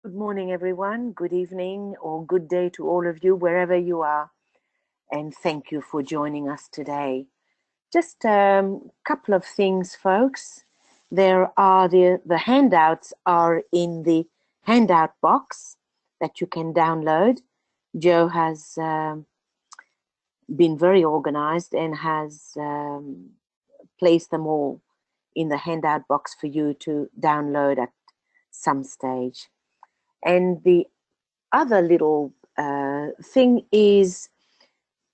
Good morning, everyone. Good evening or good day to all of you, wherever you are. And thank you for joining us today. Just a couple of things, folks. There are the handouts are in the handout box that you can download. Joe has been very organized and has placed them all in the handout box for you to download at some stage. And the other little thing is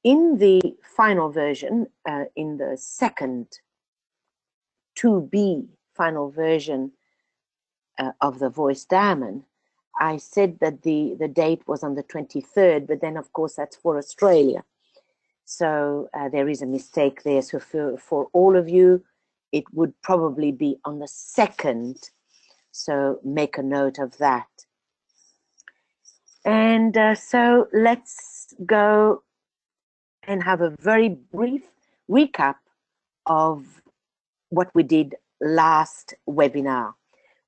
in the final version, in the second 2B final version of the voice diamond, I said that the date was on the 23rd, but then of course that's for Australia. So there is a mistake there. So for all of you, it would probably be on the 2nd. So make a note of that. And so let's go and have a very brief recap of what we did last webinar.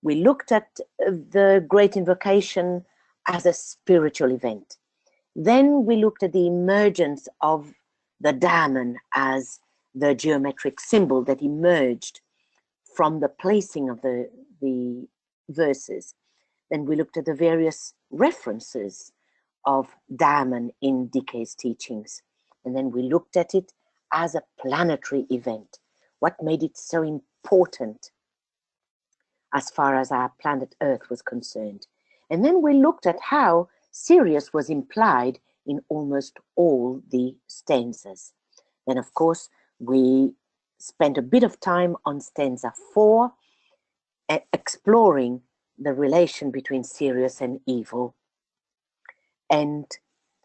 We looked at the Great Invocation as a spiritual event. Then we looked at the emergence of the diamond as the geometric symbol that emerged from the placing of the verses. Then we looked at the various references of diamond in DK's teachings. And then we looked at it as a planetary event. What made it so important as far as our planet Earth was concerned. And then we looked at how Sirius was implied in almost all the stanzas. Then, of course, we spent a bit of time on stanza 4, exploring the relation between Sirius and evil, and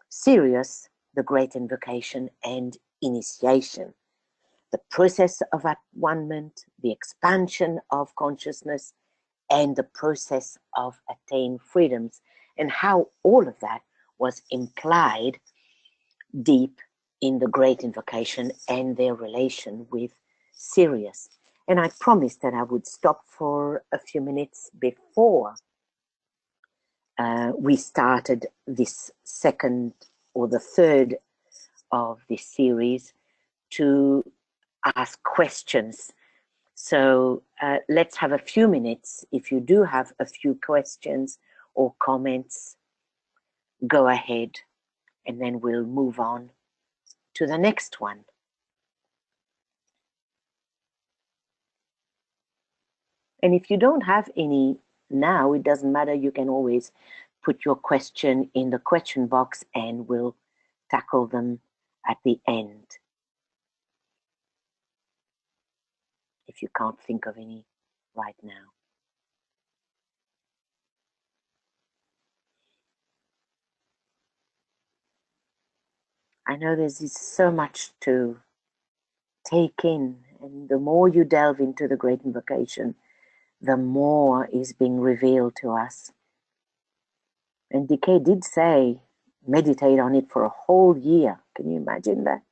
Sirius, the Great Invocation and initiation, the process of at-one-ment, the expansion of consciousness, and the process of attained freedoms, and how all of that was implied deep in the Great Invocation and their relation with Sirius. And I promised that I would stop for a few minutes before we started this second or the third of this series to ask questions. So let's have a few minutes. If you do have a few questions or comments, go ahead, and then we'll move on to the next one. And if you don't have any now, it doesn't matter. You can always put your question in the question box and we'll tackle them at the end, if you can't think of any right now. I know there's so much to take in, and the more you delve into the Great Invocation, the more is being revealed to us. And DK did say, meditate on it for a whole year. Can you imagine that?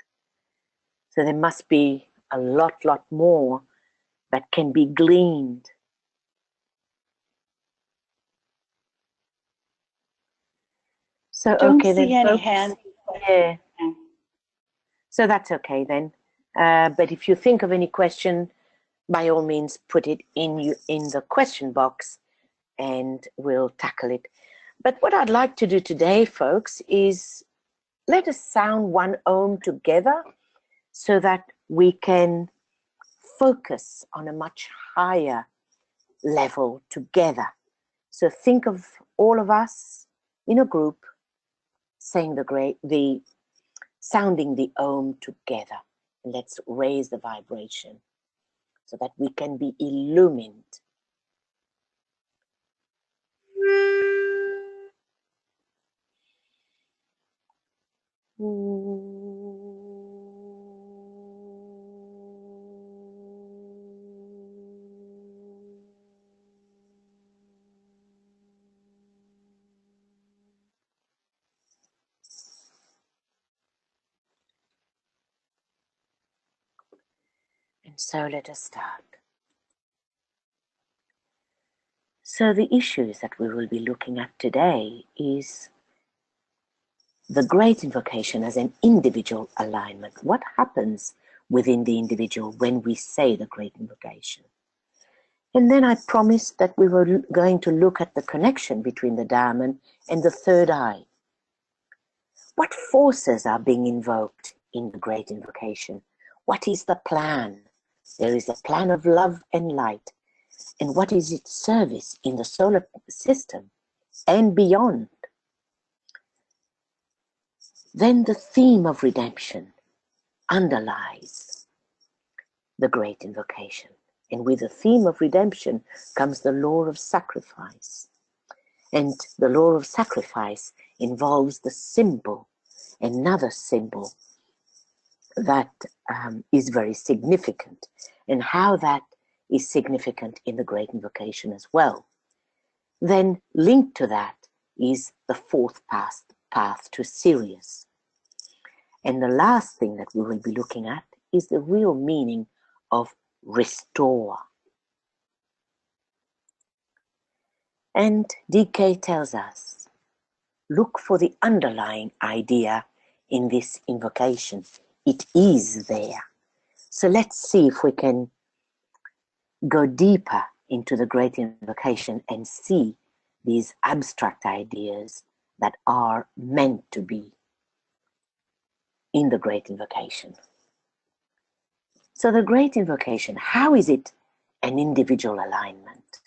So there must be a lot more that can be gleaned. So okay then, any hands. Yeah. So that's okay then. But if you think of any question, by all means, put it in the question box and we'll tackle it. But what I'd like to do today, folks, is let us sound one Om together so that we can focus on a much higher level together. So think of all of us in a group saying sounding the Om together. Let's raise the vibration so that we can be illumined. And so let us start. So the issues that we will be looking at today is the great invocation as an individual alignment. What happens within the individual when we say the great invocation? And then I promised that we were going to look at the connection between the diamond and the third eye. What forces are being invoked in the great invocation? What is the plan? There is a plan of love and light. And what is its service in the solar system and beyond? Then the theme of redemption underlies the great invocation. And with the theme of redemption comes the law of sacrifice. And the law of sacrifice involves the symbol, another symbol that is very significant, and how that is significant in the great invocation as well. Then linked to that is the fourth path to Sirius. And the last thing that we will be looking at is the real meaning of restore. And DK tells us, look for the underlying idea in this invocation. It is there. So let's see if we can go deeper into the great invocation and see these abstract ideas that are meant to be in the great invocation. So the great invocation, how is it an individual alignment?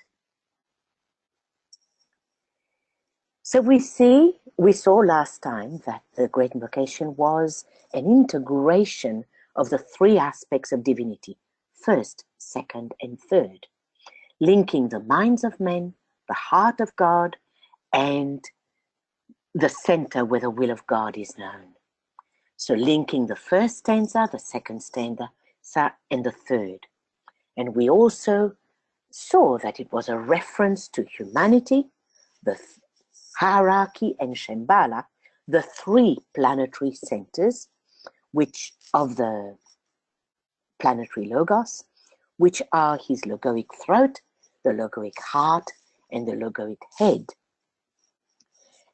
So we saw last time that the great invocation was an integration of the three aspects of divinity, first, second, and third, linking the minds of men, the heart of God, and the center where the will of God is known. So linking the first stanza, the second stanza, and the third. And we also saw that it was a reference to humanity, the hierarchy, and Shambhala, the three planetary centers, which of the planetary logos, which are his logoic throat, the logoic heart, and the logoic head.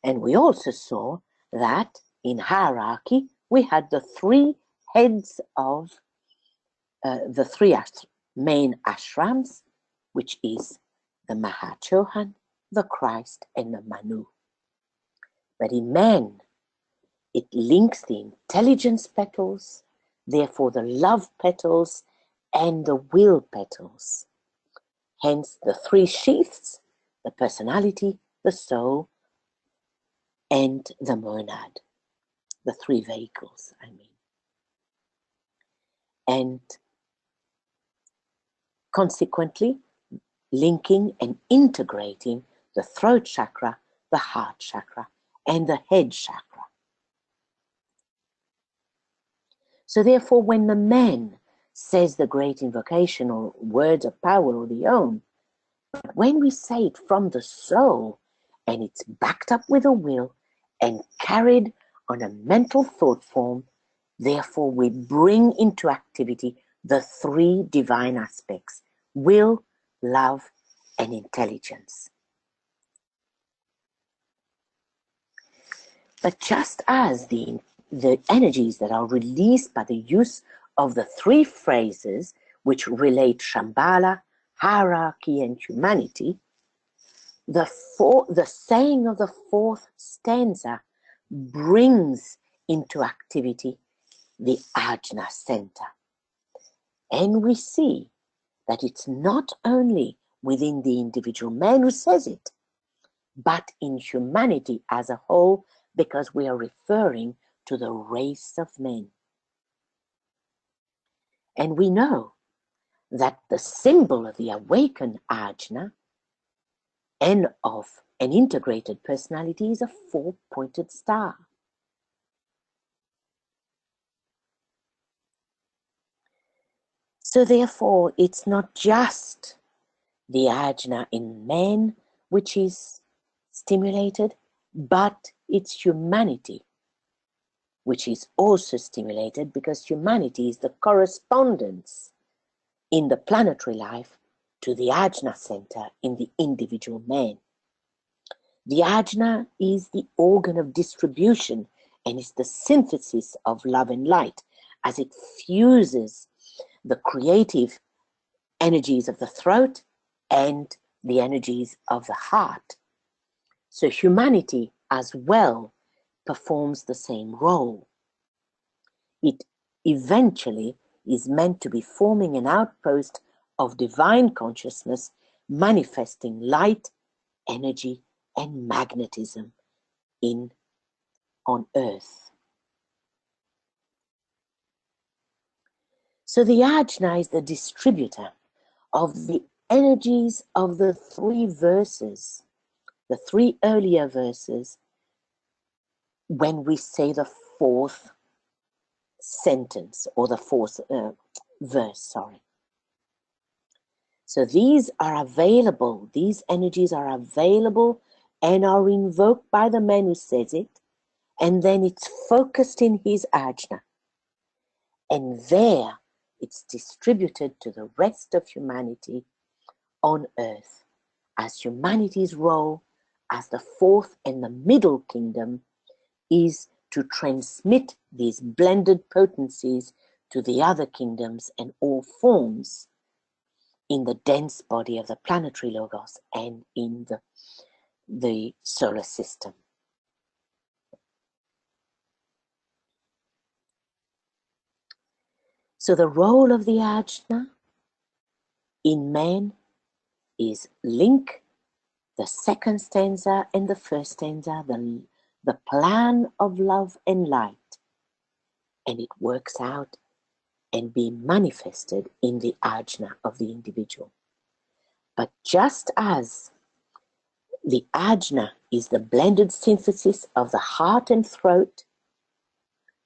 And we also saw that in hierarchy, we had the three heads of the three main ashrams, which is the Mahachohan, the Christ, and the Manu. But in man, it links the intelligence petals, therefore the love petals, and the will petals. Hence the three sheaths, the personality, the soul, and the monad, the three vehicles, I mean. And consequently, linking and integrating the throat chakra, the heart chakra, and the head chakra. So therefore, when the man says the great invocation or words of power or the Om, but when we say it from the soul, and it's backed up with a will and carried on a mental thought form, therefore we bring into activity the three divine aspects: will, love, and intelligence. But just as the energies that are released by the use of the three phrases which relate Shambhala, hierarchy, and humanity, the saying of the fourth stanza brings into activity the Ajna center. And we see that it's not only within the individual man who says it, but in humanity as a whole, because we are referring to the race of men. And we know that the symbol of the awakened Ajna and of an integrated personality is a four-pointed star. So therefore, it's not just the Ajna in men which is stimulated, but it's humanity which is also stimulated, because humanity is the correspondence in the planetary life to the ajna center in the individual man. The ajna is the organ of distribution and is the synthesis of love and light as it fuses the creative energies of the throat and the energies of the heart. So humanity as well performs the same role. It eventually is meant to be forming an outpost of divine consciousness, manifesting light, energy, and magnetism on earth. So the ajna is the distributor of the energies of the three verses, the three earlier verses, when we say the fourth sentence or the fourth verse, sorry. So these are available, these energies are available and are invoked by the man who says it, and then it's focused in his ajna. And there it's distributed to the rest of humanity on earth as humanity's role as the fourth and the middle kingdom is to transmit these blended potencies to the other kingdoms and all forms in the dense body of the planetary logos and in the solar system. So the role of the ajna in man is link the second stanza and the first stanza, the plan of love and light, and it works out and be manifested in the ajna of the individual. But just as the ajna is the blended synthesis of the heart and throat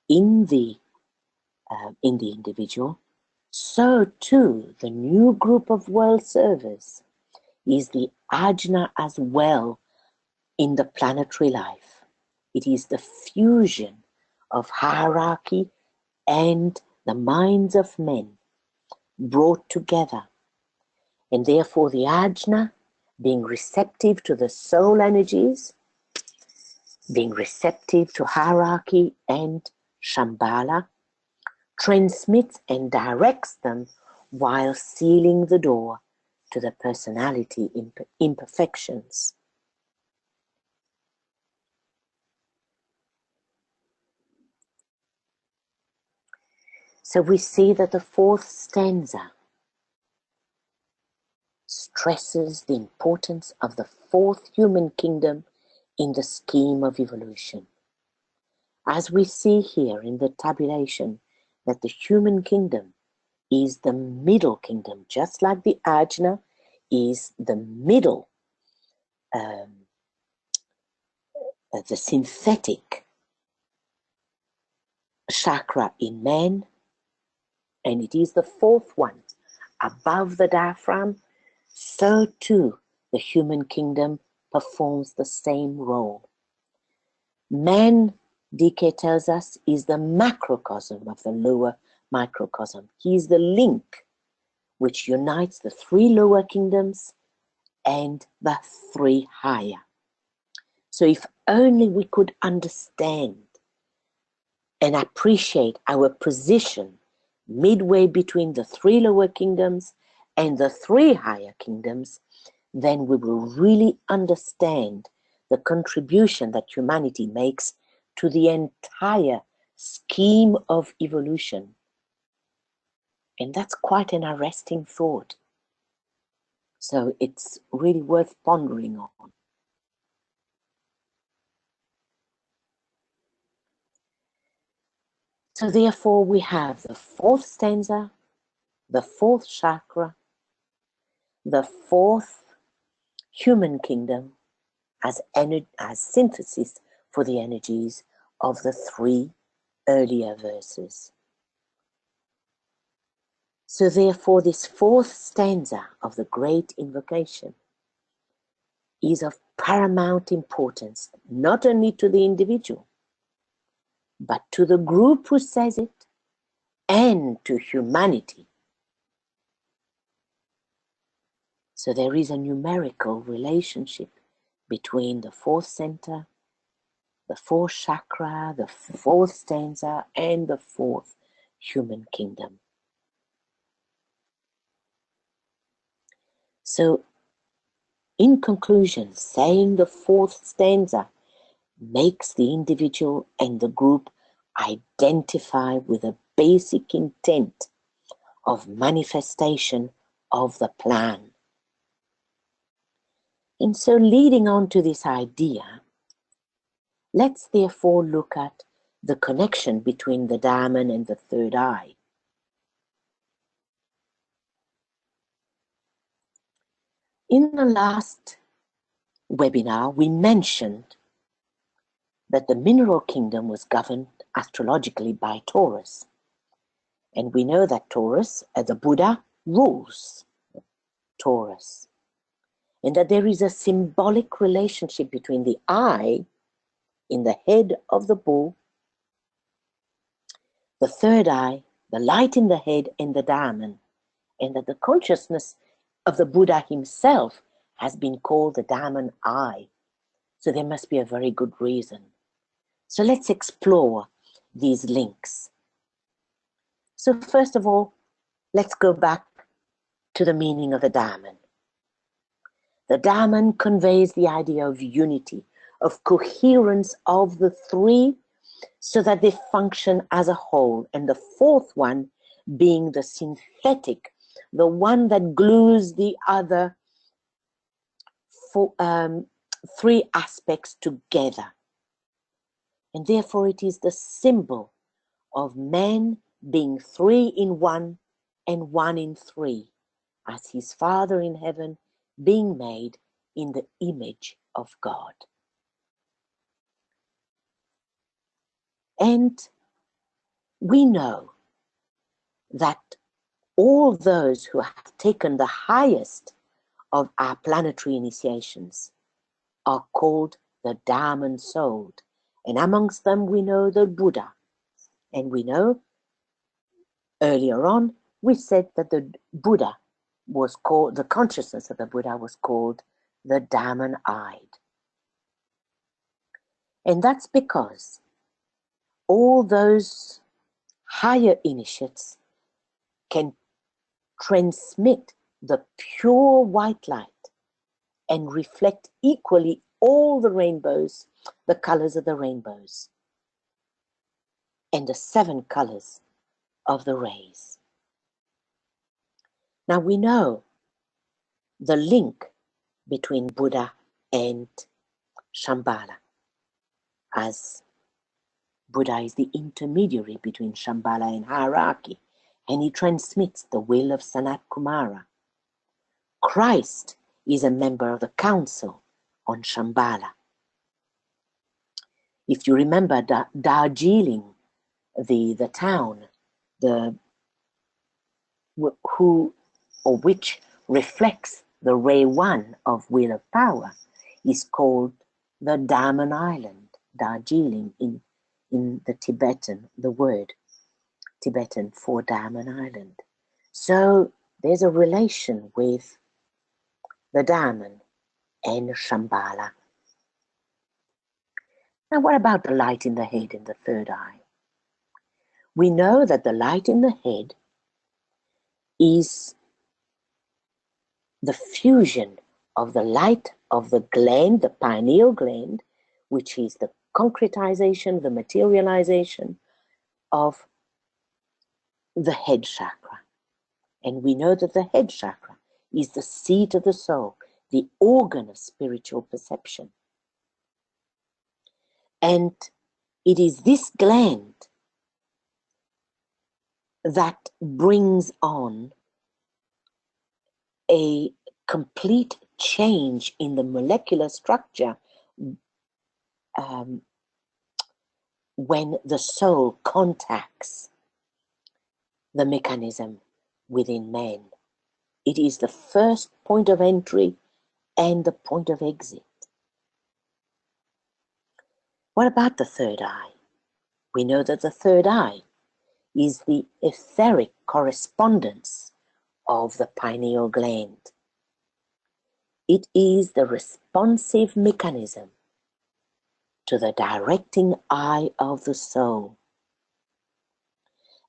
in the individual, so too the new group of world servers is the ajna as well in the planetary life. It is the fusion of hierarchy and the minds of men brought together. And therefore the ajna, being receptive to the soul energies, being receptive to hierarchy and Shambhala, transmits and directs them while sealing the door to the personality imperfections. So we see that the fourth stanza stresses the importance of the fourth human kingdom in the scheme of evolution. As we see here in the tabulation, that the human kingdom is the middle kingdom, just like the ajna is the middle, the synthetic chakra in man, and it is the fourth one above the diaphragm, so too the human kingdom performs the same role. Man, DK tells us, is the macrocosm of the lower microcosm. He is the link which unites the three lower kingdoms and the three higher. So if only we could understand and appreciate our position midway between the three lower kingdoms and the three higher kingdoms, then we will really understand the contribution that humanity makes to the entire scheme of evolution. And that's quite an arresting thought. So it's really worth pondering on. So therefore we have the fourth stanza, the fourth chakra, the fourth human kingdom as synthesis for the energies of the three earlier verses. So therefore this fourth stanza of the great invocation is of paramount importance, not only to the individual, but to the group who says it and to humanity. So there is a numerical relationship between the fourth center, the fourth chakra, the fourth stanza, and the fourth human kingdom. So, in conclusion, saying the fourth stanza makes the individual and the group identify with a basic intent of manifestation of the plan. And so, leading on to this idea, let's therefore look at the connection between the diamond and the third eye. In the last webinar, we mentioned that the mineral kingdom was governed astrologically by Taurus. And we know that Taurus, as the Buddha, rules Taurus. And that there is a symbolic relationship between the eye in the head of the bull, the third eye, the light in the head, and the diamond. And that the consciousness of the Buddha himself has been called the diamond eye. So there must be a very good reason. So let's explore these links. So first of all, let's go back to the meaning of the diamond. The diamond conveys the idea of unity, of coherence of the three so that they function as a whole. And the fourth one being the synthetic, the one that glues the other three aspects together. And therefore it is the symbol of man being three in one and one in three, as his Father in heaven being made in the image of God. And we know that all those who have taken the highest of our planetary initiations are called the diamond-souled. And amongst them we know the Buddha. And we know earlier on we said that the Buddha was called, the consciousness of the Buddha was called the diamond-eyed. And that's because all those higher initiates can transmit the pure white light and reflect equally all the rainbows, the colors of the rainbows, and the 7 colors of the rays. Now we know the link between Buddha and Shambhala, as Buddha is the intermediary between Shambhala and hierarchy, and he transmits the will of Sanat Kumara. Christ is a member of the council on Shambhala. If you remember Darjeeling, the town, which reflects the ray 1 of Wheel of Power, is called the Diamond Island, Darjeeling in the Tibetan, the word Tibetan for Diamond Island. So there's a relation with the diamond and Shambhala. Now what about the light in the head and the third eye? We know that the light in the head is the fusion of the light of the gland, the pineal gland, which is the concretization, the materialization of the head chakra. And we know that the head chakra is the seat of the soul, the organ of spiritual perception. And it is this gland that brings on a complete change in the molecular structure when the soul contacts the mechanism within man. It is the first point of entry and the point of exit. What about the third eye? We know that the third eye is the etheric correspondence of the pineal gland. It is the responsive mechanism to the directing eye of the soul.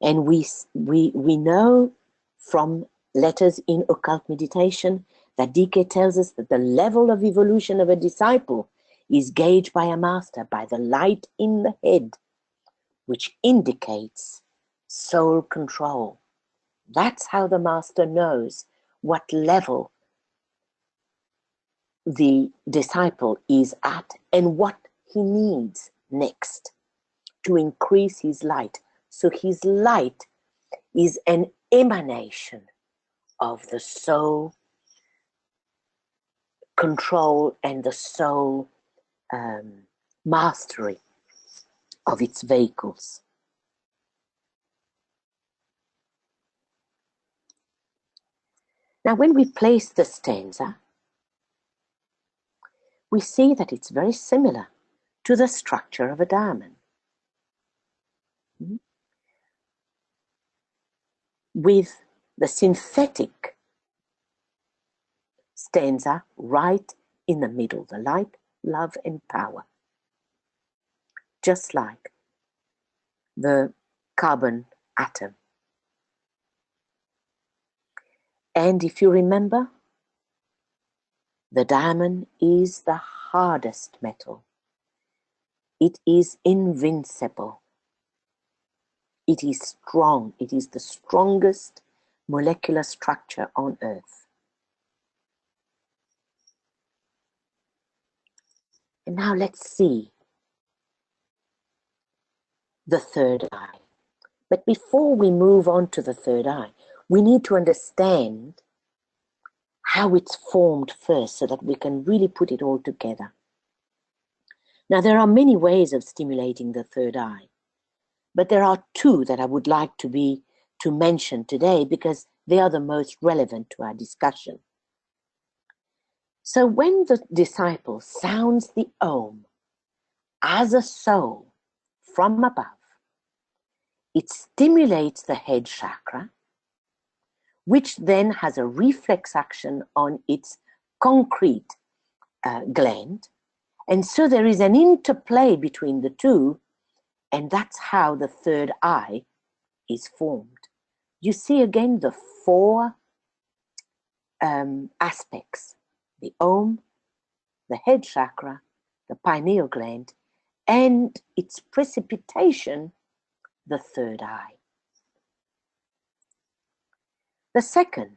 And we know from letters in occult meditation that DK tells us that the level of evolution of a disciple is gauged by a master by the light in the head, which indicates soul control. That's how the master knows what level the disciple is at and what he needs next to increase his light. So his light is an emanation of the soul control and the soul mastery of its vehicles. Now, when we place the stanza, we see that it's very similar to the structure of a diamond. With the synthetic stanza right in the middle, the light, love, and power. Just like the carbon atom. And if you remember, the diamond is the hardest metal. It is invincible. It is strong. It is the strongest molecular structure on Earth. And now let's see the third eye. But before we move on to the third eye, we need to understand how it's formed first so that we can really put it all together. Now, there are many ways of stimulating the third eye, but there are two that I would like to mention today because they are the most relevant to our discussion. So when the disciple sounds the Om as a soul from above, it stimulates the head chakra, which then has a reflex action on its concrete gland. And so there is an interplay between the two, and that's how the third eye is formed. You see again the four aspects: the Om, the head chakra, the pineal gland, and its precipitation, the third eye. The second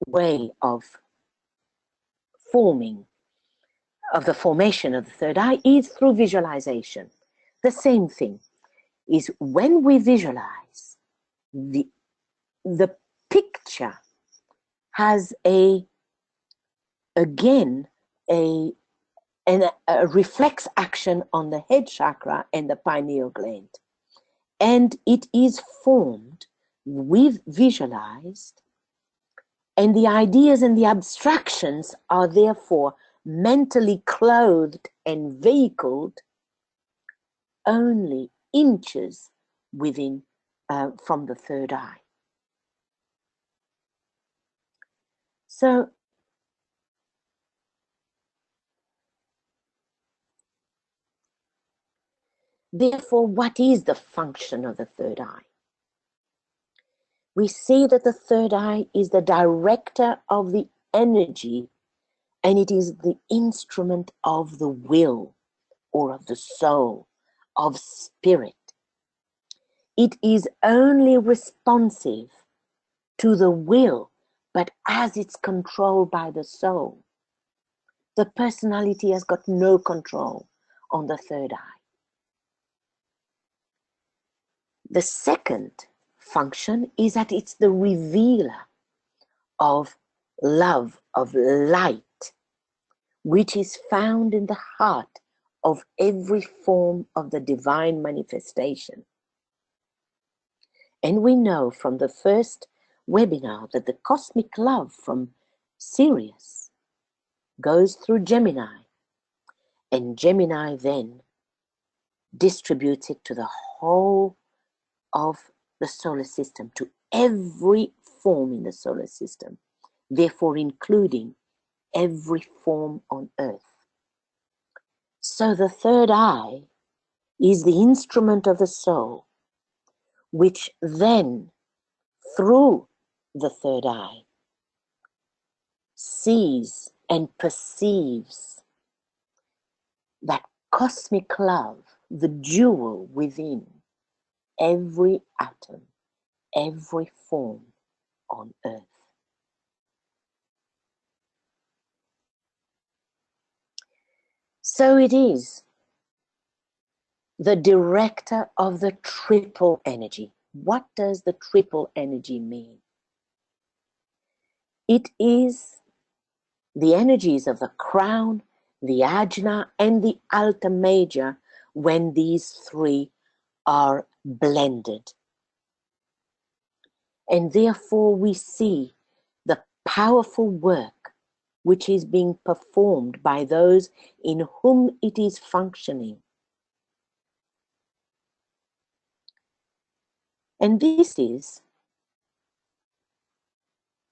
way of the formation of the third eye is through visualization. The same thing is when we visualize, the picture has a reflex action on the head chakra and the pineal gland. And it is formed, we've visualized, and the ideas and the abstractions are therefore mentally clothed and vehicled only inches within from the third eye. So therefore, what is the function of the third eye? We see that the third eye is the director of the energy, and it is the instrument of the will or of the soul, of spirit. It is only responsive to the will, but as it's controlled by the soul. The personality has got no control on the third eye. The second function is that it's the revealer of love, of light, which is found in the heart of every form of the divine manifestation. And we know from the first webinar that the cosmic love from Sirius goes through Gemini, and Gemini then distributes it to the whole of the solar system, to every form in the solar system, therefore including every form on earth. So the third eye is the instrument of the soul, which then, through the third eye, sees and perceives that cosmic love, the jewel within every atom, every form on earth. So it is the director of the triple energy. What does the triple energy mean? It is the energies of the crown, the ajna, and the alta major when these three are blended. And therefore we see the powerful work which is being performed by those in whom it is functioning. And this is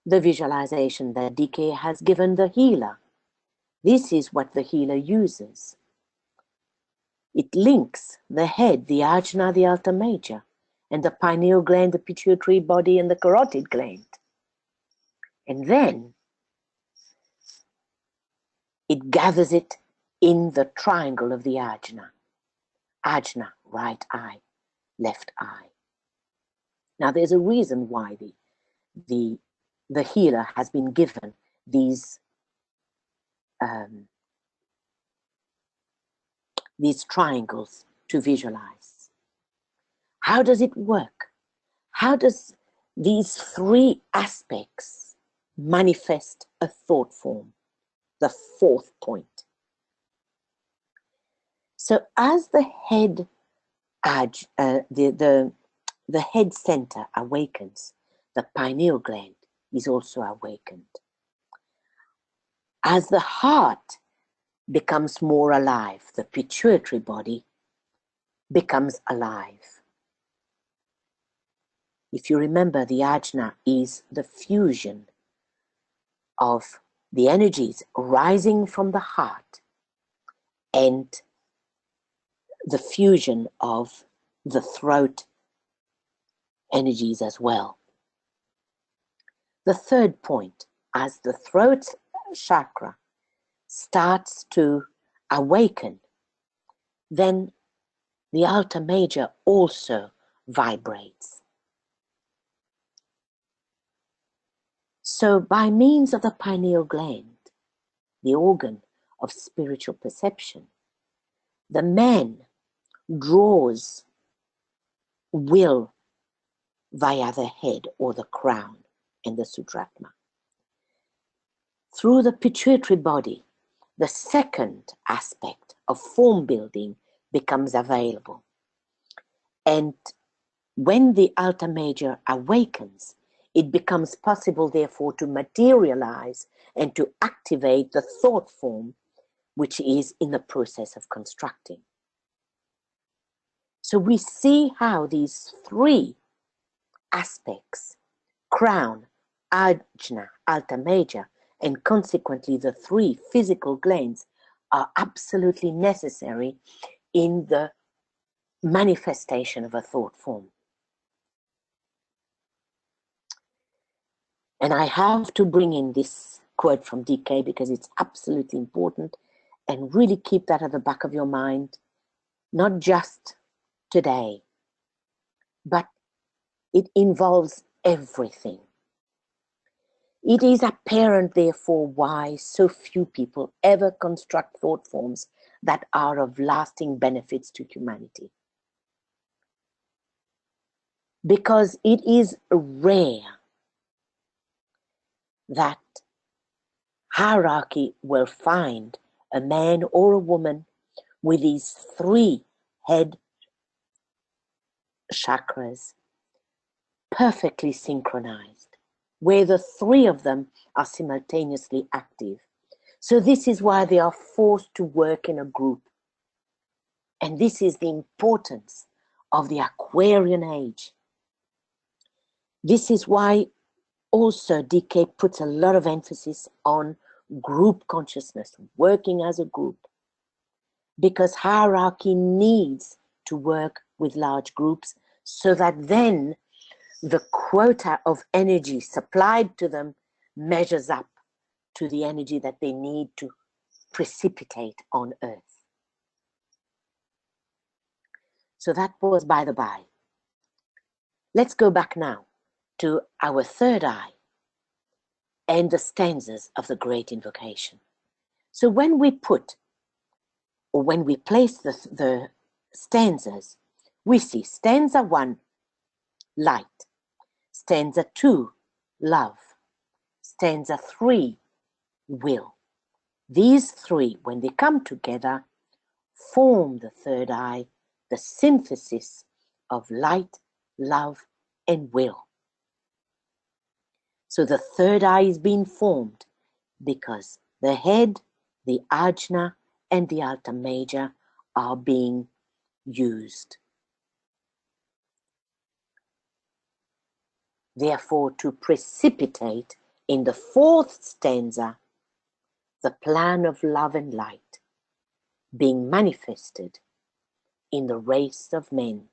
the visualization that DK has given the healer. This is what the healer uses. It links the head, the ajna, the alta major, and the pineal gland, the pituitary body, and the carotid gland. And then it gathers it in the triangle of the ajna. Ajna, right eye, left eye. Now there's a reason why the healer has been given these triangles to visualize. How does it work? How does these three aspects manifest a thought form? The fourth point. So as the head the head center awakens, the pineal gland is also awakened. As the heart becomes more alive, the pituitary body becomes alive. If you remember, the ajna is the fusion of the energies rising from the heart and the fusion of the throat energies as well. The third point, as the throat chakra starts to awaken, then the alta major also vibrates. So by means of the pineal gland, the organ of spiritual perception, the man draws will via the head or the crown and the sudratma. Through the pituitary body, the second aspect of form building becomes available. And when the alta major awakens, it becomes possible, therefore, to materialize and to activate the thought form, which is in the process of constructing. So we see how these three aspects, crown, ajna, alta major, and consequently the three physical glands, are absolutely necessary in the manifestation of a thought form. And I have to bring in this quote from DK because it's absolutely important, and really keep that at the back of your mind, not just today, but it involves everything. It is apparent, therefore, why so few people ever construct thought forms that are of lasting benefits to humanity. Because it is rare that hierarchy will find a man or a woman with these three head chakras perfectly synchronized, where the three of them are simultaneously active. So this is why they are forced to work in a group. And this is the importance of the Aquarian age, This is why also DK puts a lot of emphasis on group consciousness, working as a group, because hierarchy needs to work with large groups so that then the quota of energy supplied to them measures up to the energy that they need to precipitate on Earth. So that was by the by. Let's go back now to our third eye and the stanzas of the Great Invocation. So when we put, or when we place the stanzas, we see stanza 1, light, stanza 2, love, stanza 3, will. These three, when they come together, form the third eye, the synthesis of light, love, and will. So the third eye is being formed because the head, the ajna, and the alta major are being used. Therefore, to precipitate in the fourth stanza the plan of love and light being manifested in the race of men.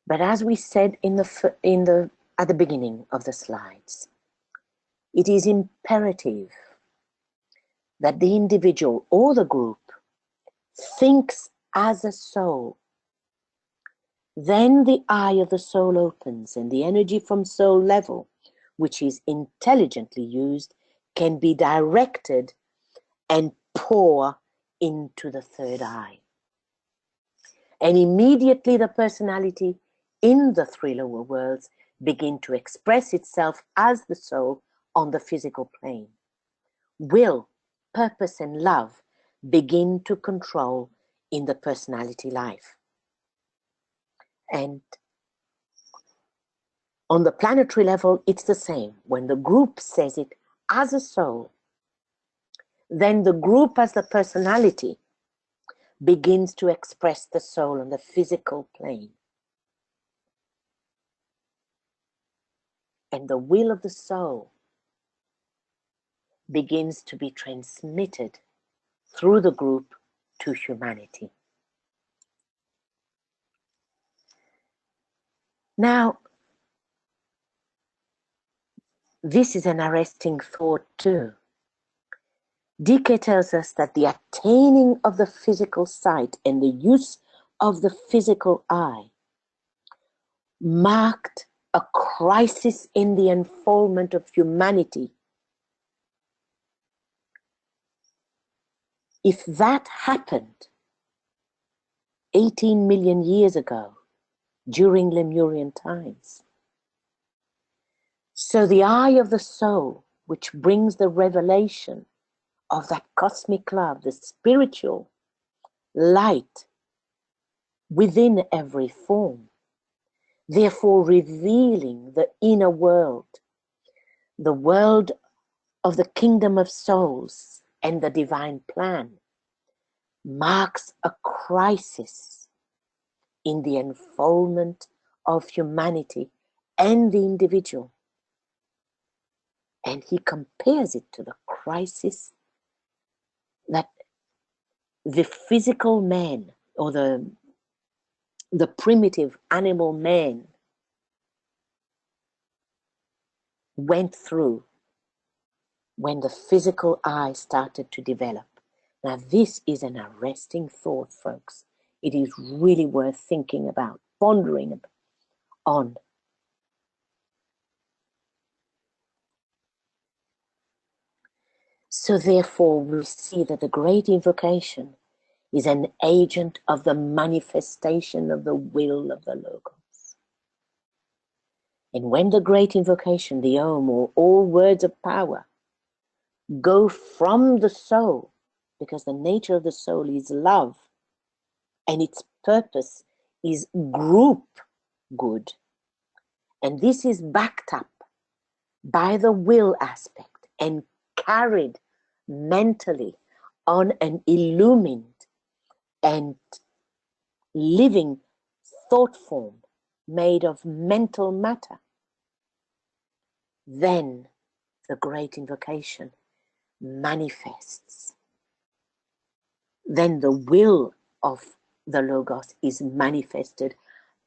But as we said at the beginning of the slides, it is imperative that the individual or the group thinks as a soul. Then the eye of the soul opens and the energy from soul level, which is intelligently used, can be directed and pour into the third eye. And immediately the personality in the three lower worlds begin to express itself as the soul on the physical plane. Will, purpose, and love begin to control in the personality life. And on the planetary level, it's the same. When the group says it as a soul, then the group as the personality begins to express the soul on the physical plane. And the will of the soul begins to be transmitted through the group to humanity. Now, this is an arresting thought too. DK tells us that the attaining of the physical sight and the use of the physical eye marked a crisis in the unfoldment of humanity. If that happened 18 million years ago, during Lemurian times. So the eye of the soul, which brings the revelation of that cosmic love, the spiritual light within every form, therefore revealing the inner world, the world of the kingdom of souls and the divine plan, marks a crisis in the unfoldment of humanity and the individual. And he compares it to the crisis that the physical man, or the primitive animal man, went through when the physical eye started to develop. Now this is an arresting thought, folks. It is really worth thinking about, pondering on. So therefore we see that the Great Invocation is an agent of the manifestation of the will of the Logos. And when the Great Invocation, the Om, or all words of power, go from the soul, because the nature of the soul is love, and its purpose is group good. And this is backed up by the will aspect and carried mentally on an illumined and living thought form made of mental matter, then the great invocation manifests. Then the will of the Logos is manifested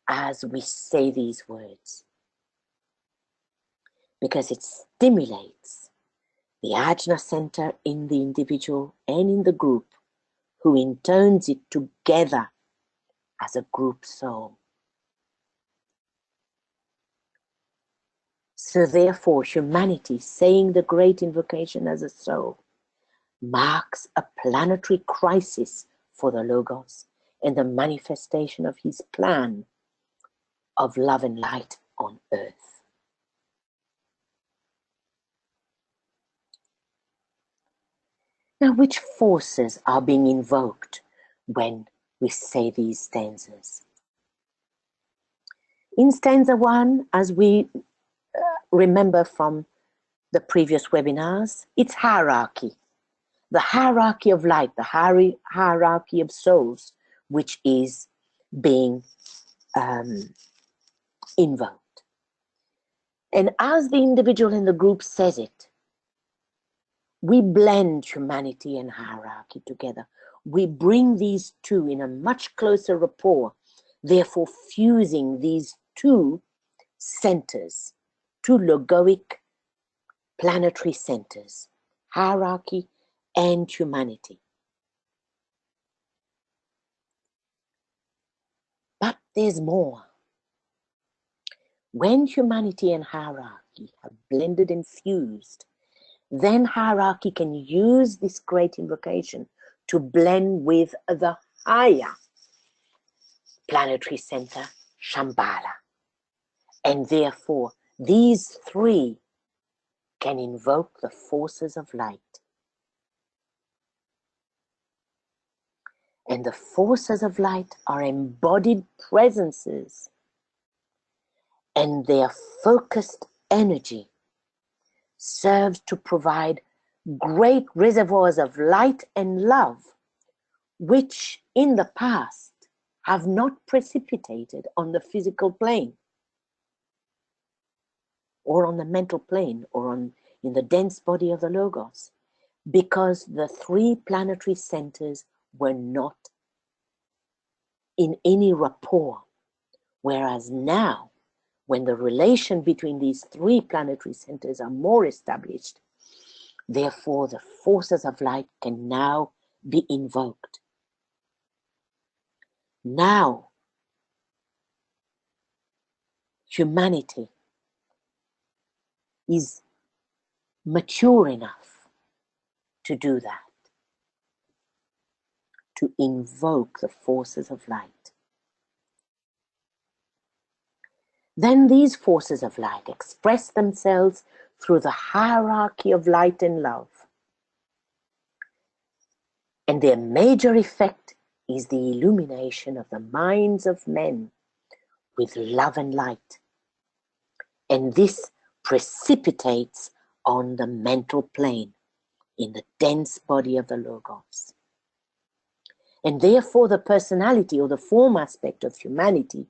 as we say these words, because it stimulates the ajna center in the individual and in the group, who intones it together as a group soul. So therefore, humanity saying the great invocation as a soul marks a planetary crisis for the Logos and the manifestation of his plan of love and light on earth. Now, which forces are being invoked when we say these stanzas? In stanza 1, as we remember from the previous webinars, it's hierarchy. The hierarchy of light, the hierarchy of souls, which is being invoked. And as the individual in the group says it, we blend humanity and hierarchy together. We bring these two in a much closer rapport, therefore fusing these two centers, two logoic planetary centers, hierarchy and humanity. But there's more. When humanity and hierarchy have blended and fused, then hierarchy can use this great invocation to blend with the higher planetary center, Shambhala. And therefore, these three can invoke the forces of light. And the forces of light are embodied presences, and their focused energy serves to provide great reservoirs of light and love, which in the past have not precipitated on the physical plane, or on the mental plane, or in the dense body of the Logos, because the three planetary centers were not in any rapport. Whereas now, when the relation between these three planetary centers are more established, therefore the forces of light can now be invoked. Now, humanity is mature enough to do that, to invoke the forces of light. Then these forces of light express themselves through the hierarchy of light and love. And their major effect is the illumination of the minds of men with love and light. And this precipitates on the mental plane in the dense body of the Logos. And therefore the personality or the form aspect of humanity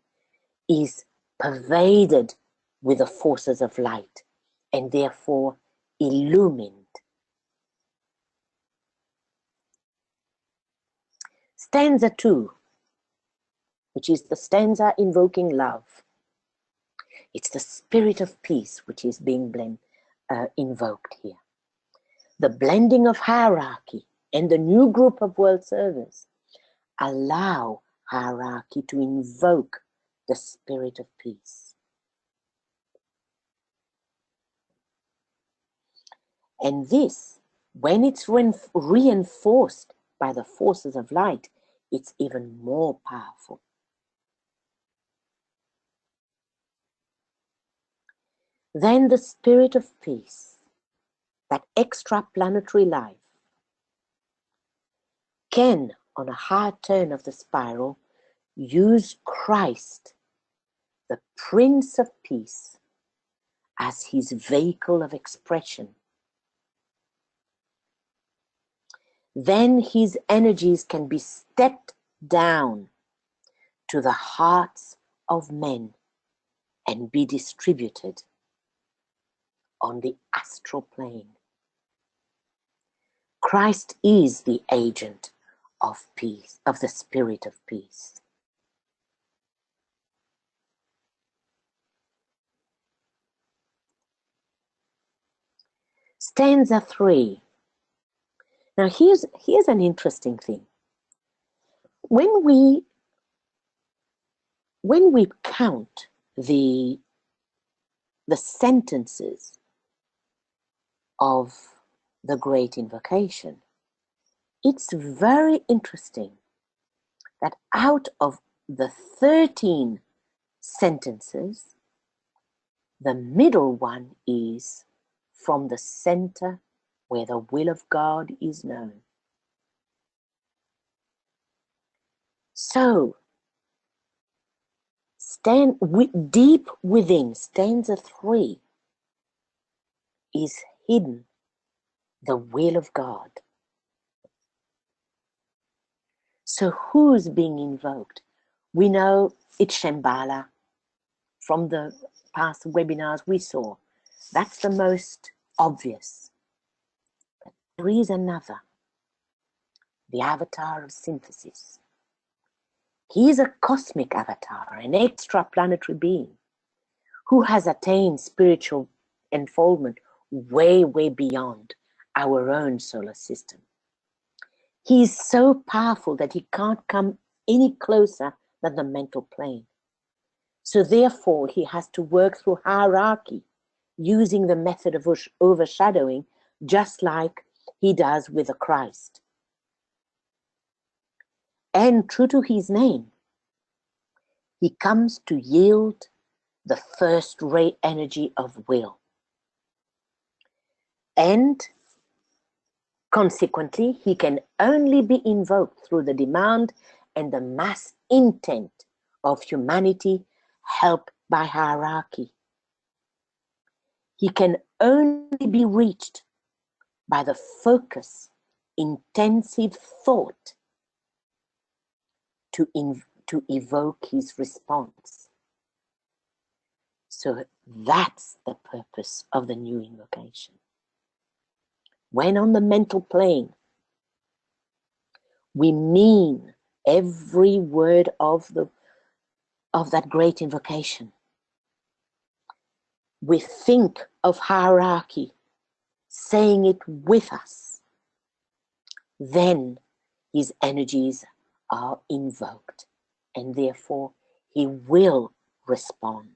is pervaded with the forces of light and therefore illumined. Stanza 2, which is the stanza invoking love. It's the spirit of peace which is being invoked here. The blending of hierarchy and the new group of world servers allow hierarchy to invoke the spirit of peace. And this, when it's reinforced by the forces of light, it's even more powerful. Then the spirit of peace, that extraplanetary life, can, on a high turn of the spiral, use Christ, the Prince of Peace, as his vehicle of expression. then his energies can be stepped down to the hearts of men and be distributed on the astral plane. Christ is the agent of peace, of the spirit of peace. Stanza 3. Now here's an interesting thing. When we count the sentences of the Great Invocation, it's very interesting that out of the 13 sentences, the middle one is from the center where the will of God is known. So, deep within stanza 3 is hidden the will of God. So who's being invoked? We know it's Shambhala. From the past webinars we saw, that's the most obvious. But there is another, the avatar of synthesis. He is a cosmic avatar, an extraplanetary being who has attained spiritual unfoldment way, way beyond our own solar system. He is so powerful that he can't come any closer than the mental plane. So therefore, he has to work through hierarchy, using the method of overshadowing, just like he does with the Christ. And true to his name, he comes to yield the first ray energy of will. And consequently, he can only be invoked through the demand and the mass intent of humanity, helped by hierarchy. He can only be reached by the focus, intensive thought to evoke his response. So that's the purpose of the new invocation. When on the mental plane, we mean every word of that great invocation. We think of hierarchy, saying it with us. Then his energies are invoked, and therefore he will respond.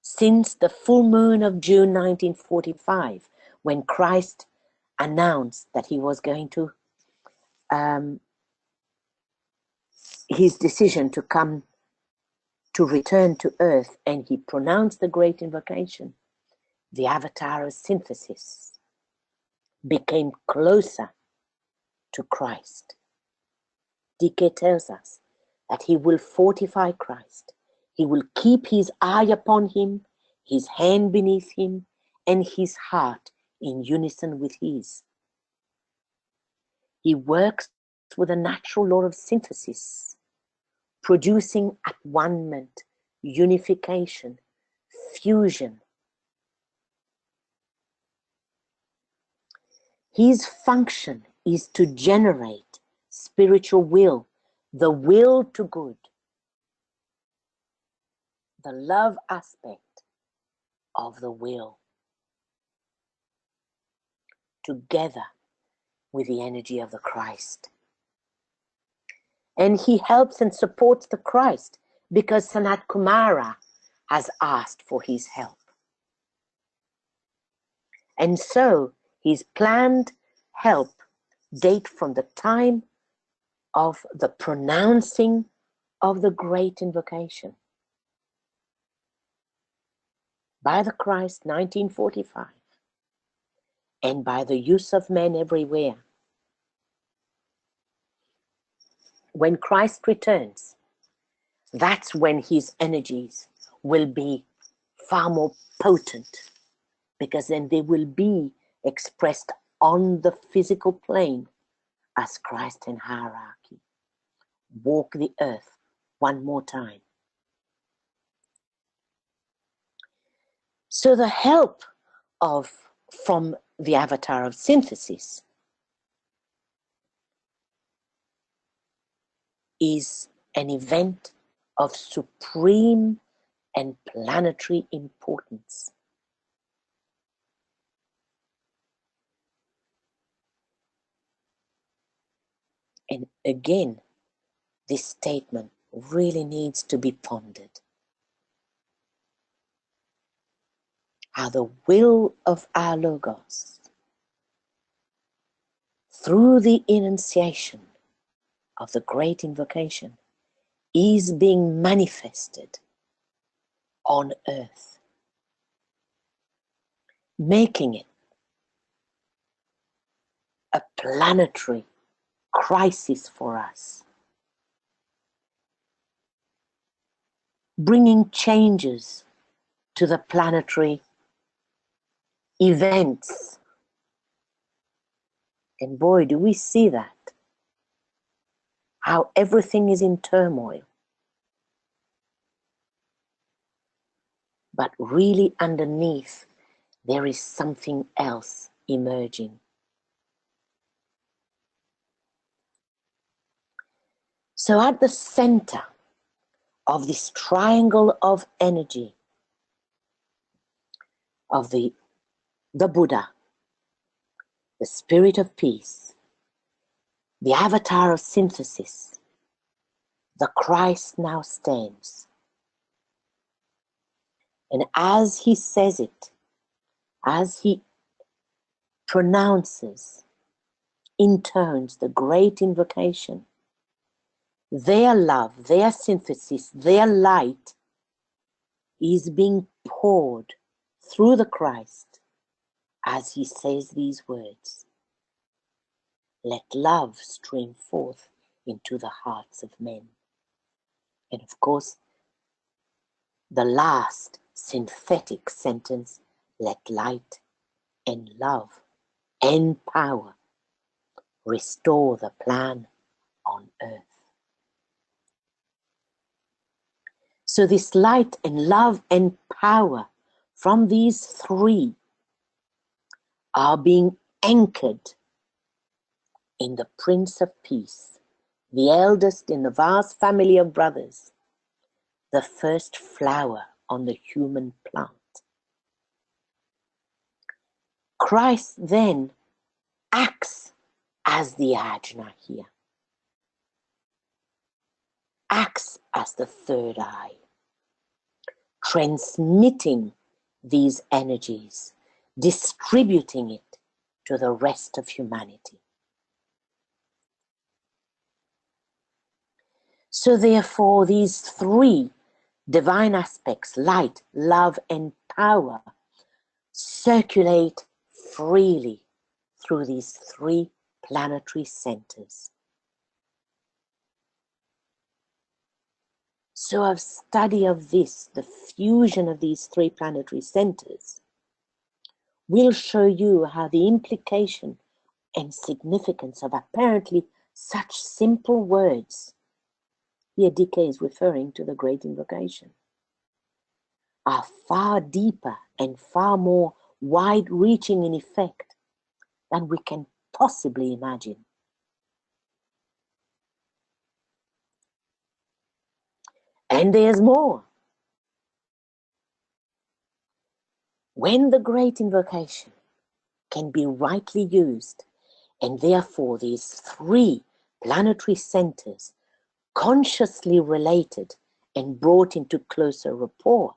Since the full moon of June 1945, when Christ announced that he was going to, his decision to come, to return to earth, and he pronounced the great invocation, the avatar of synthesis became closer to Christ. DK tells us that he will fortify Christ. He will keep his eye upon him, his hand beneath him, and his heart in unison with his. He works with the natural law of synthesis, producing at one-ment, unification, fusion. His function is to generate spiritual will, the will to good, the love aspect of the will, together with the energy of the Christ. And he helps and supports the Christ because Sanat Kumara has asked for his help. And so his planned help date from the time of the pronouncing of the great invocation by the Christ, 1945, and by the use of men everywhere. When Christ returns, that's when his energies will be far more potent because then they will be expressed on the physical plane as Christ in hierarchy. Walk the earth one more time. So the help from the avatar of synthesis is an event of supreme and planetary importance. And again, this statement really needs to be pondered. How the will of our Logos, through the enunciation of the great invocation, is being manifested on earth, making it a planetary crisis for us, bringing changes to the planetary events. And boy, do we see that, how everything is in turmoil. But really underneath, there is something else emerging. So at the center of this triangle of energy of the Buddha, the spirit of peace, the avatar of synthesis, the Christ now stands. And as he says it, as he pronounces, intones the great invocation, their love, their synthesis, their light is being poured through the Christ as he says these words. Let love stream forth into the hearts of men. And of course, the last synthetic sentence, let light and love and power restore the plan on earth. So this light and love and power from these three are being anchored in the Prince of Peace, the eldest in the vast family of brothers, the first flower on the human plant. Christ then acts as the ajna here, acts as the third eye, transmitting these energies, distributing it to the rest of humanity. So therefore, these three divine aspects, light, love, and power, circulate freely through these three planetary centers. So a study of this, the fusion of these three planetary centers, will show you how the implication and significance of apparently such simple words, here DK is referring to the great invocation, are far deeper and far more wide-reaching in effect than we can possibly imagine. And there's more. When the great invocation can be rightly used, and therefore these three planetary centers consciously related and brought into closer rapport,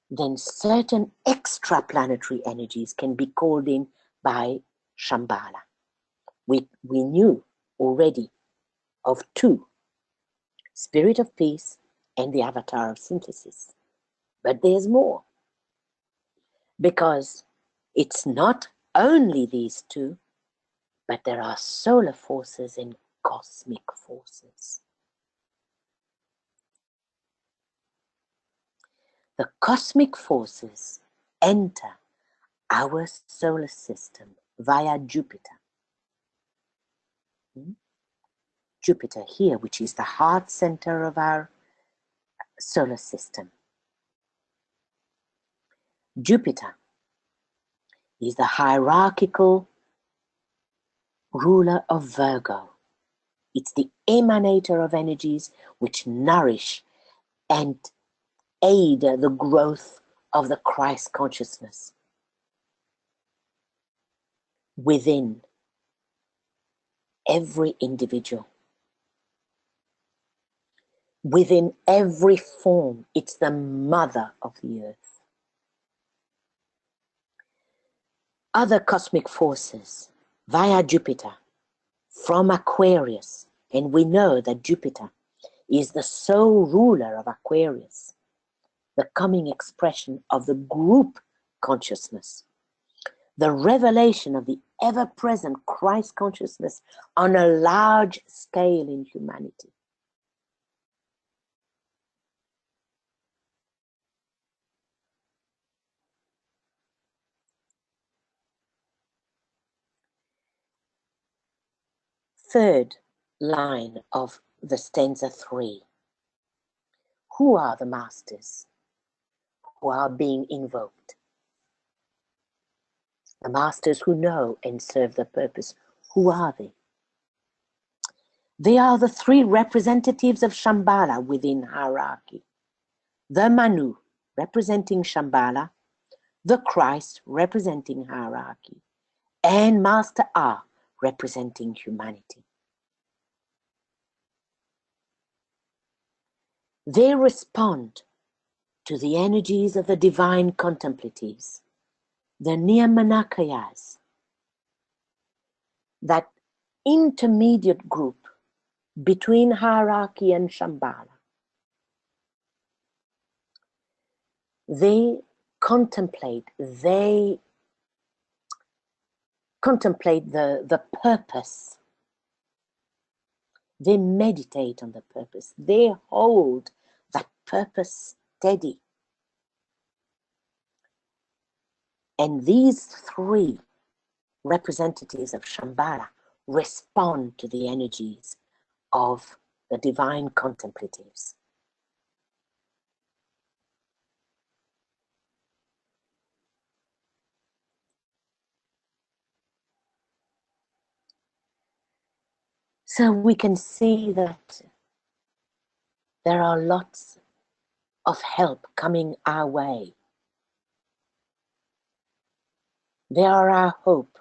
then certain extraplanetary energies can be called in by Shambhala. We knew already of two, Spirit of Peace and the Avatar of Synthesis. But there's more, because it's not only these two, but there are solar forces and cosmic forces. The cosmic forces enter our solar system via Jupiter. Jupiter here, which is the heart center of our solar system. Jupiter is the hierarchical ruler of Virgo. It's the emanator of energies which nourish and aid the growth of the Christ consciousness within every individual. Within every form, it's the mother of the earth. Other cosmic forces via Jupiter from Aquarius, and we know that Jupiter is the sole ruler of Aquarius, the coming expression of the group consciousness, the revelation of the ever-present Christ consciousness on a large scale in humanity. Third line of the stanza 3. Who are the masters who are being invoked? The masters who know and serve the purpose. Who are they? They are the three representatives of Shambhala within hierarchy. The Manu, representing Shambhala, the Christ, representing hierarchy, and Master A, representing humanity. They respond to the energies of the divine contemplatives, the Niyamanakayas, that intermediate group between hierarchy and Shambhala. They contemplate the purpose. They meditate on the purpose. They hold that purpose steady. And these three representatives of Shambhala respond to the energies of the divine contemplatives. So we can see that there are lots of help coming our way. They are our hope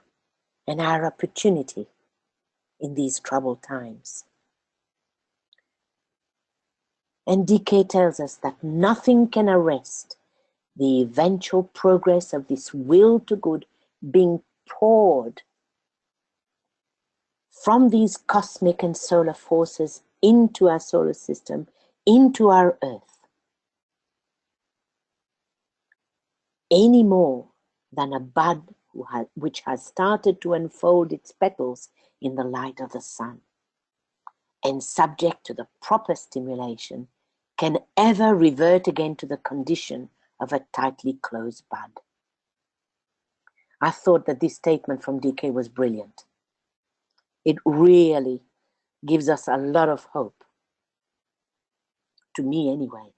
and our opportunity in these troubled times. And DK tells us that nothing can arrest the eventual progress of this will to good being poured from these cosmic and solar forces into our solar system, into our earth, any more than a bud which has started to unfold its petals in the light of the sun, and subject to the proper stimulation, can ever revert again to the condition of a tightly closed bud. I thought that this statement from DK was brilliant. It really gives us a lot of hope, to me anyway.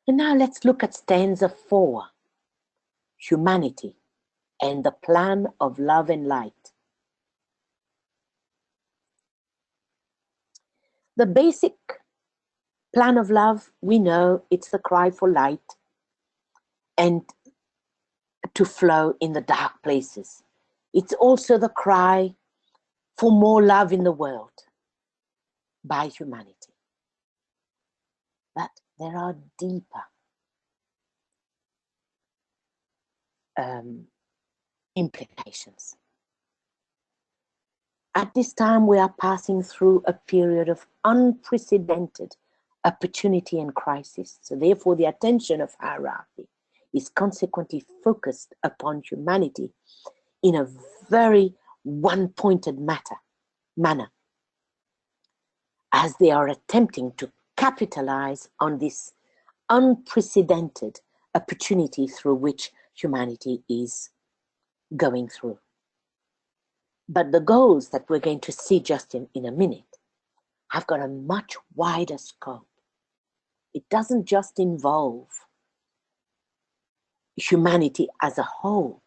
And now let's look at stanza 4, humanity and the plan of love and light. The basic plan of love, we know it's the cry for light and to flow in the dark places. It's also the cry for more love in the world by humanity. But there are deeper implications. At this time, we are passing through a period of unprecedented opportunity and crisis. So therefore, the attention of hierarchy is consequently focused upon humanity in a very one-pointed manner, as they are attempting to capitalize on this unprecedented opportunity through which humanity is going through. But the goals that we're going to see just in a minute have got a much wider scope. It doesn't just involve humanity as a whole,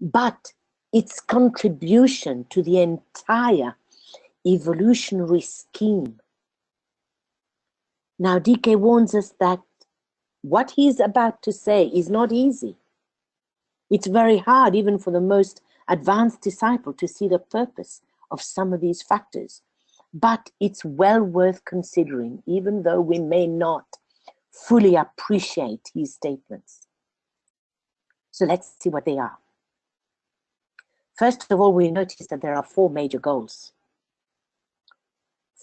but its contribution to the entire evolutionary scheme. Now, DK warns us that what he's about to say is not easy. It's very hard, even for the most advanced disciple, to see the purpose of some of these factors. But it's well worth considering, even though we may not fully appreciate his statements. So let's see what they are. First of all, we notice that there are 4 major goals.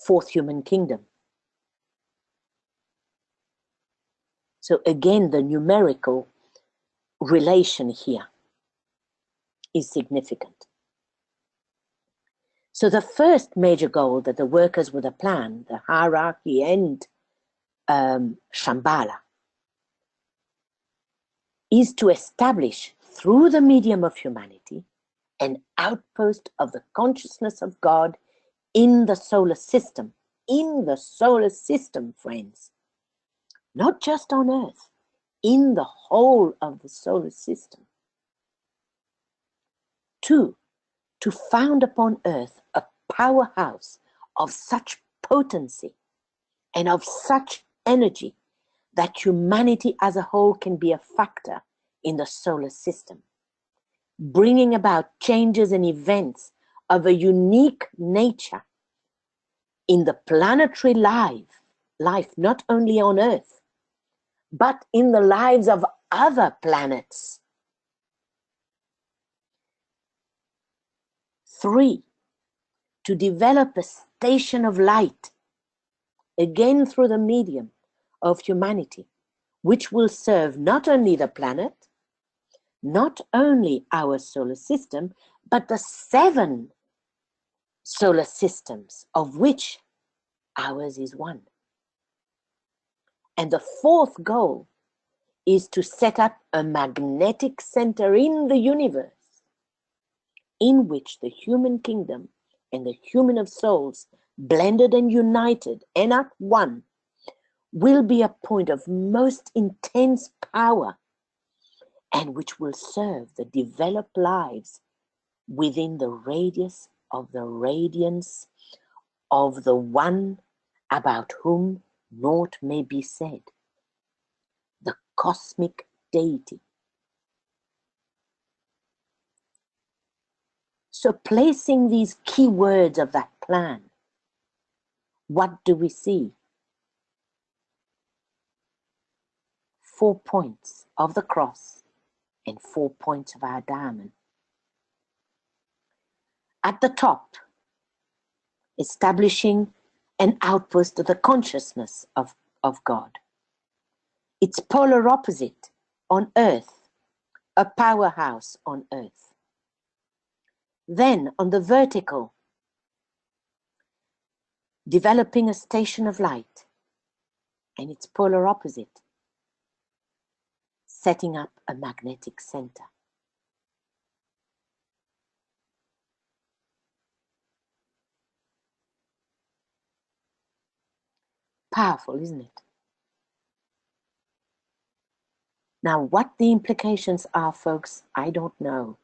4th human kingdom. So again, the numerical relation here is significant. So the first major goal that the workers with a plan, the hierarchy and Shambhala, is to establish through the medium of humanity an outpost of the consciousness of God in the solar system. In the solar system, friends. Not just on Earth, in the whole of the solar system. 2, to found upon Earth a powerhouse of such potency and of such energy that humanity as a whole can be a factor in the solar system, bringing about changes and events of a unique nature in the planetary life, not only on Earth, but in the lives of other planets. 3, to develop a station of light, again through the medium of humanity, which will serve not only the planet, not only our solar system, but the 7 solar systems, of which ours is one. And the 4th goal is to set up a magnetic center in the universe in which the human kingdom and the human of souls, blended and united and at one, will be a point of most intense power and which will serve the developed lives within the radius of the radiance of the one about whom naught may be said, the cosmic deity. So placing these key words of that plan, what do we see? 4 points of the cross and 4 points of our diamond. At the top, establishing an outpost of the consciousness of God. Its polar opposite on Earth, a powerhouse on Earth. Then on the vertical, developing a station of light, and its polar opposite, setting up a magnetic center. Powerful, isn't it? Now, what the implications are, folks, I don't know.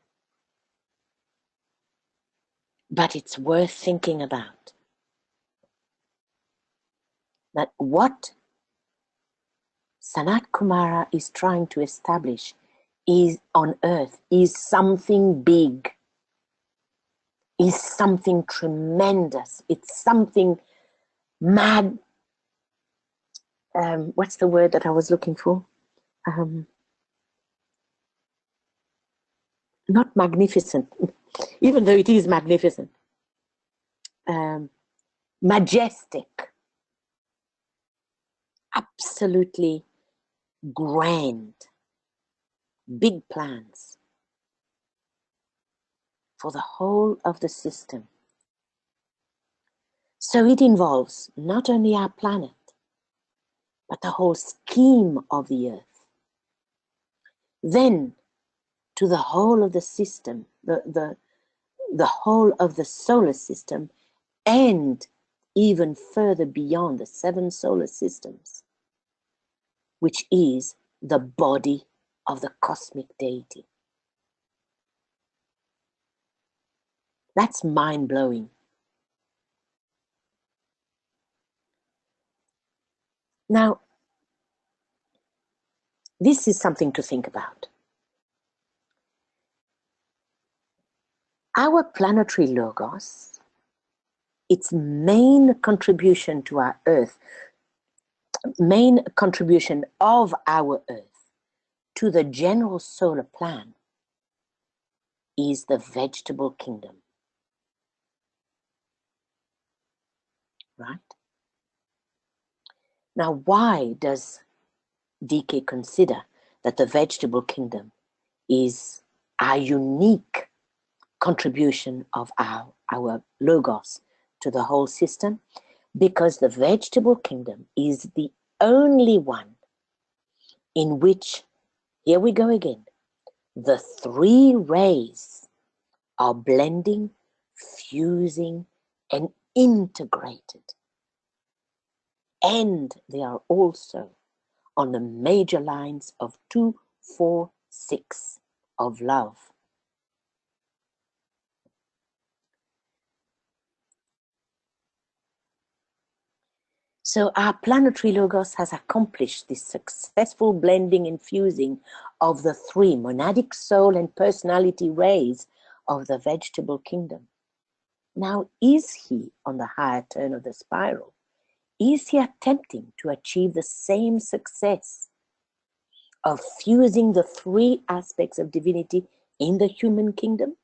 But it's worth thinking about. That what Sanat Kumara is trying to establish is on Earth is something big, is something tremendous. It's something mad. What's the word that I was looking for? Not magnificent, even though it is magnificent. Majestic. Absolutely grand. Big plans for the whole of the system. So it involves not only our planet, but the whole scheme of the Earth. then to the whole of the system, the whole of the solar system, and even further beyond the 7 solar systems, which is the body of the cosmic deity. That's mind-blowing. Now, this is something to think about. Our planetary logos, its main contribution to our Earth, main contribution of our Earth to the general solar plan is the vegetable kingdom. Right? Now, why does DK consider that the vegetable kingdom is our unique contribution of our logos to the whole system? Because the vegetable kingdom is the only one in which, here we go again, the 3 rays are blending, fusing, and integrated. And they are also on the major lines of 2, 4, 6 of love. So our planetary logos has accomplished this successful blending and fusing of the 3 monadic soul and personality rays of the vegetable kingdom. Now, is he on the higher turn of the spiral? Is he attempting to achieve the same success of fusing the 3 aspects of divinity in the human kingdom?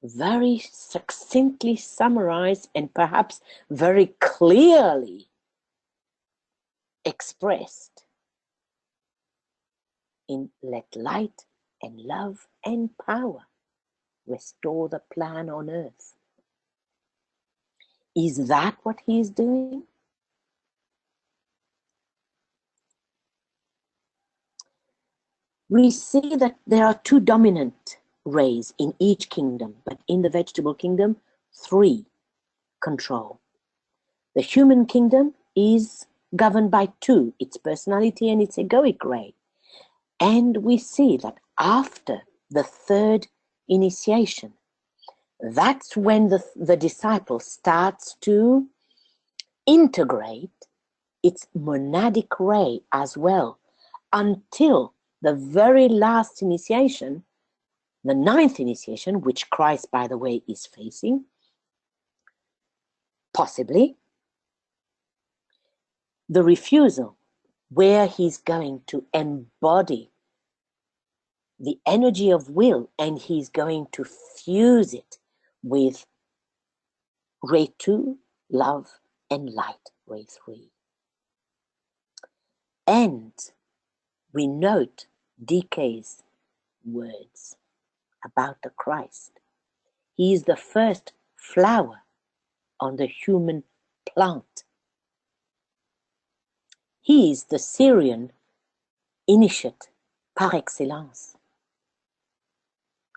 Very succinctly summarized and perhaps very clearly expressed in let light and love and power restore the plan on earth. Is that what he is doing? We see that there are 2 dominant rays in each kingdom, but in the vegetable kingdom, 3 control. The human kingdom is governed by 2, its personality and its egoic ray. And we see that after the 3rd initiation, that's when the disciple starts to integrate its monadic ray as well, until the very last initiation, the 9th initiation, which Christ, by the way, is facing, possibly, the refusal, where he's going to embody the energy of will and he's going to fuse it with ray 2, love, and light, ray 3. And we note DK's words about the Christ. He is the first flower on the human plant. He is the Syrian initiate par excellence.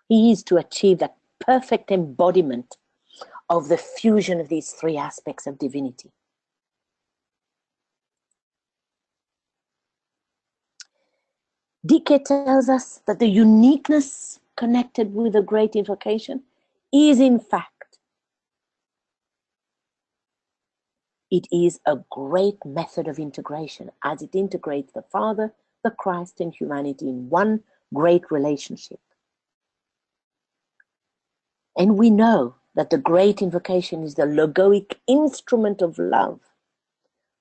He is to achieve that perfect embodiment of the fusion of these 3 aspects of divinity. DK tells us that the uniqueness connected with the great invocation is, in fact, it is a great method of integration, as it integrates the Father, the Christ, and humanity in one great relationship. And we know that the great invocation is the logoic instrument of love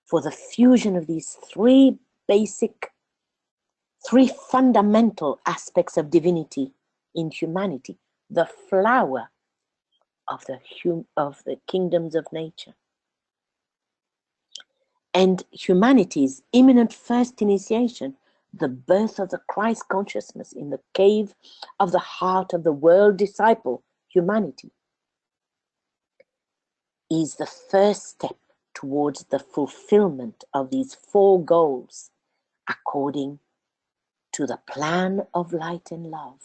for the fusion of these 3 fundamental aspects of divinity in humanity, the flower of the kingdoms of nature. And humanity's imminent first initiation, the birth of the Christ consciousness in the cave of the heart of the world disciple, humanity, is the first step towards the fulfillment of these 4 goals according to the plan of light and love.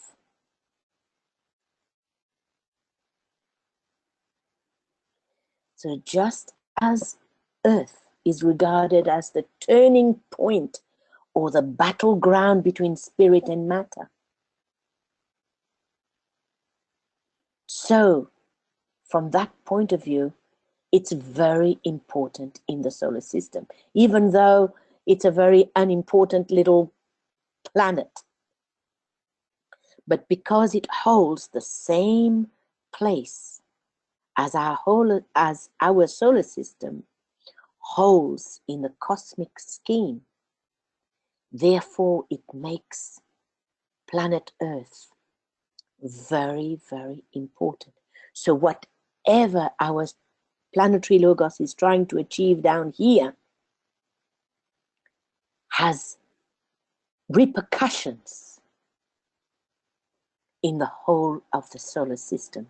So just as Earth is regarded as the turning point or the battleground between spirit and matter, so from that point of view, it's very important in the solar system, even though it's a very unimportant little planet. But because it holds the same place as our solar system holds in the cosmic scheme, therefore it makes planet Earth very, very important. So whatever our planetary logos is trying to achieve down here has repercussions in the whole of the solar system.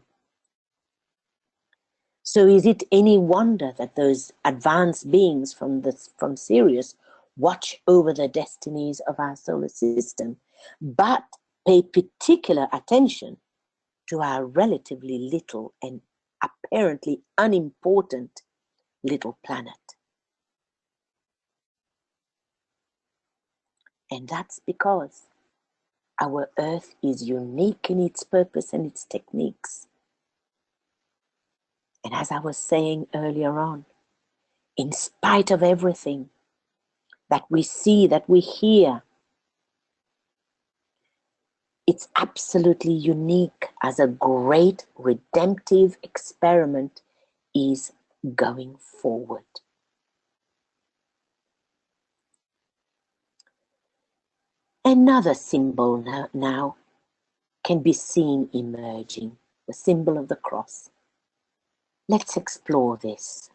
So is it any wonder that those advanced beings from Sirius watch over the destinies of our solar system, but pay particular attention to our relatively little and apparently unimportant little planet? And that's because our Earth is unique in its purpose and its techniques. And as I was saying earlier on, in spite of everything that we see, that we hear, it's absolutely unique as a great redemptive experiment is going forward. Another symbol now can be seen emerging, the symbol of the cross. Let's explore this.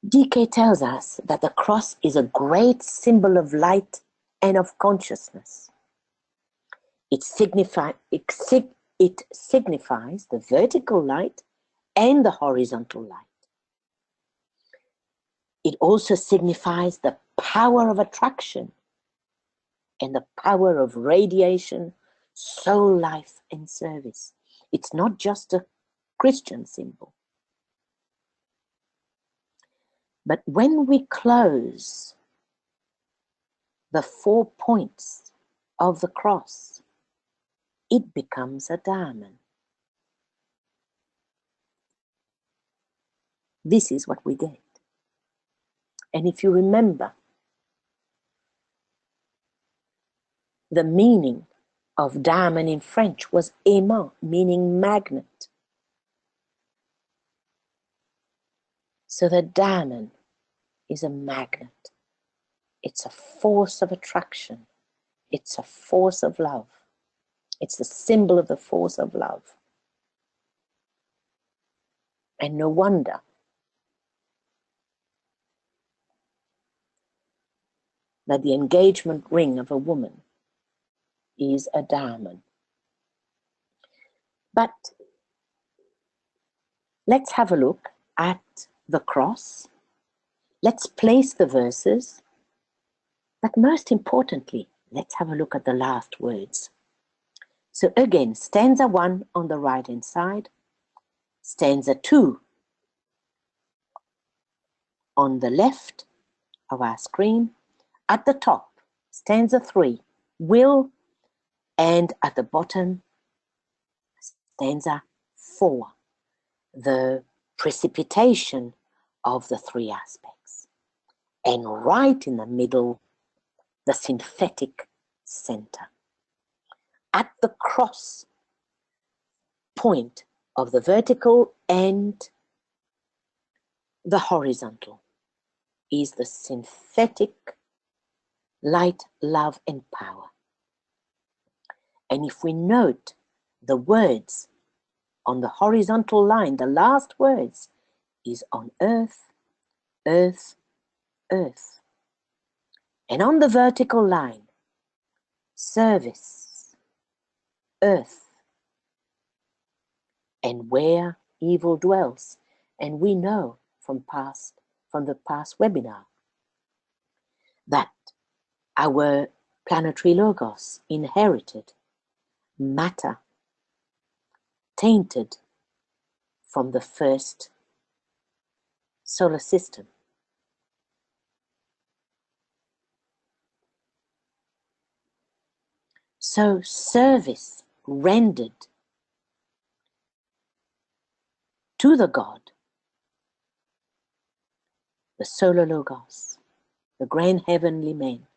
DK tells us that the cross is a great symbol of light and of consciousness. It signifies the vertical light and the horizontal light. It also signifies the power of attraction and the power of radiation, soul life and service. It's not just a Christian symbol. But when we close the 4 points of the cross, it becomes a diamond. This is what we get. And if you remember, the meaning of diamond in French was aimant, meaning magnet. So the diamond is a magnet. It's a force of attraction. It's a force of love. It's the symbol of the force of love. And no wonder that the engagement ring of a woman is a diamond. But let's have a look at the cross. Let's place the verses. But most importantly, let's have a look at the last words. So again, stanza 1 on the right-hand side, stanza 2 on the left of our screen. At the top, stanza 3, will, and at the bottom, stanza 4, the precipitation of the 3 aspects. And right in the middle, the synthetic center. At the cross point of the vertical and the horizontal is the synthetic light, love, and power. And if we note the words on the horizontal line, the last words is on earth, earth, earth. And on the vertical line, service, earth, and where evil dwells. And we know from the past webinar that our planetary logos inherited matter tainted from the first solar system. So service rendered to the God, the solar logos, the grand heavenly man,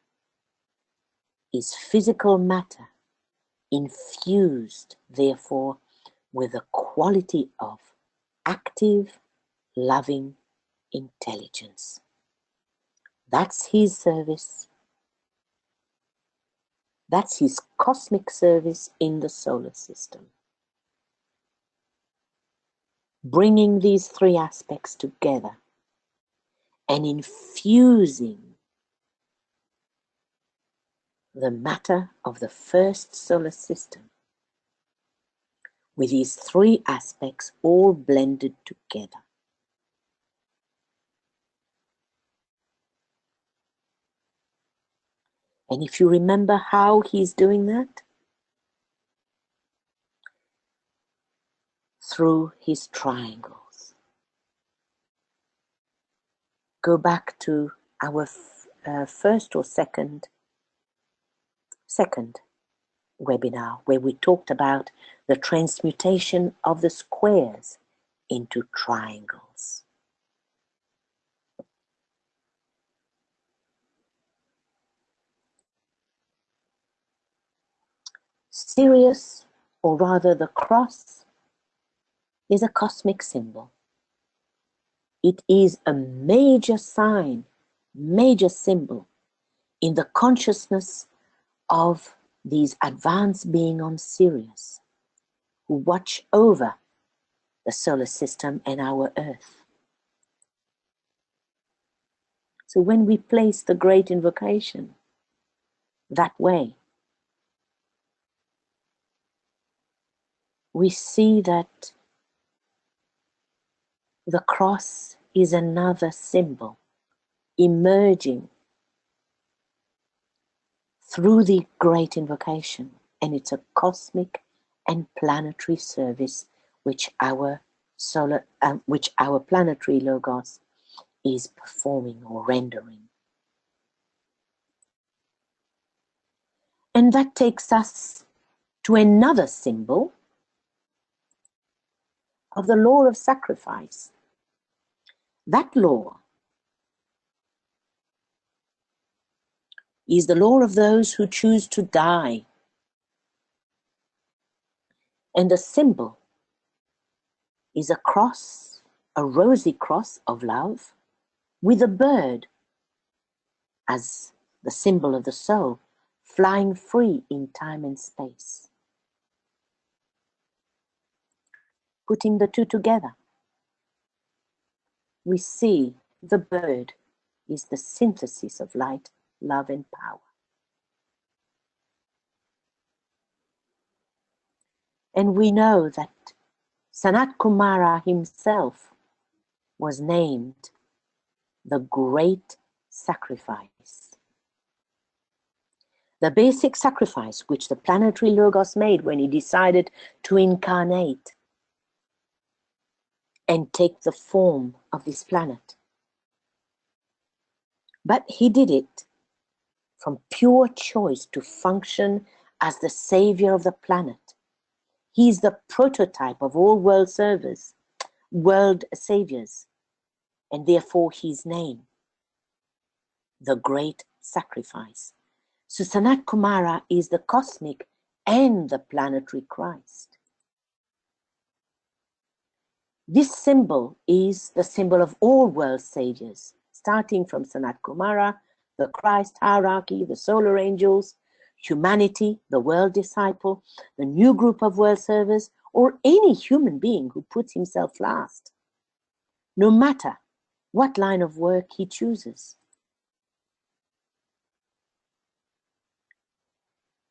is physical matter infused, therefore, with the quality of active, loving intelligence. That's his service. That's his cosmic service in the solar system. Bringing these three aspects together and infusing the matter of the first solar system with these three aspects all blended together. And if you remember how he's doing that, through his triangles. Go back to our first or second webinar where we talked about the transmutation of the squares into triangles. Sirius, or rather the cross, is a cosmic symbol. It is a major sign, major symbol in the consciousness of these advanced beings on Sirius who watch over the solar system and our Earth. So when we place the great invocation that way, we see that the cross is another symbol emerging through the great invocation, and it's a cosmic and planetary service which our planetary logos is performing or rendering. And that takes us to another symbol of the law of sacrifice. That law is the law of those who choose to die. And the symbol is a cross, a rosy cross of love, with a bird as the symbol of the soul, flying free in time and space. Putting the two together, we see the bird is the synthesis of light, love, and power. And we know that Sanat Kumara himself was named the great sacrifice. The basic sacrifice which the planetary logos made when he decided to incarnate and take the form of this planet. But he did it from pure choice to function as the savior of the planet. He is the prototype of all world servers, world saviors, and therefore his name, the great sacrifice. So Sanat Kumara is the cosmic and the planetary Christ. This symbol is the symbol of all world saviors, starting from Sanat Kumara, the Christ hierarchy, the solar angels, humanity, the world disciple, the new group of world servers, or any human being who puts himself last, no matter what line of work he chooses.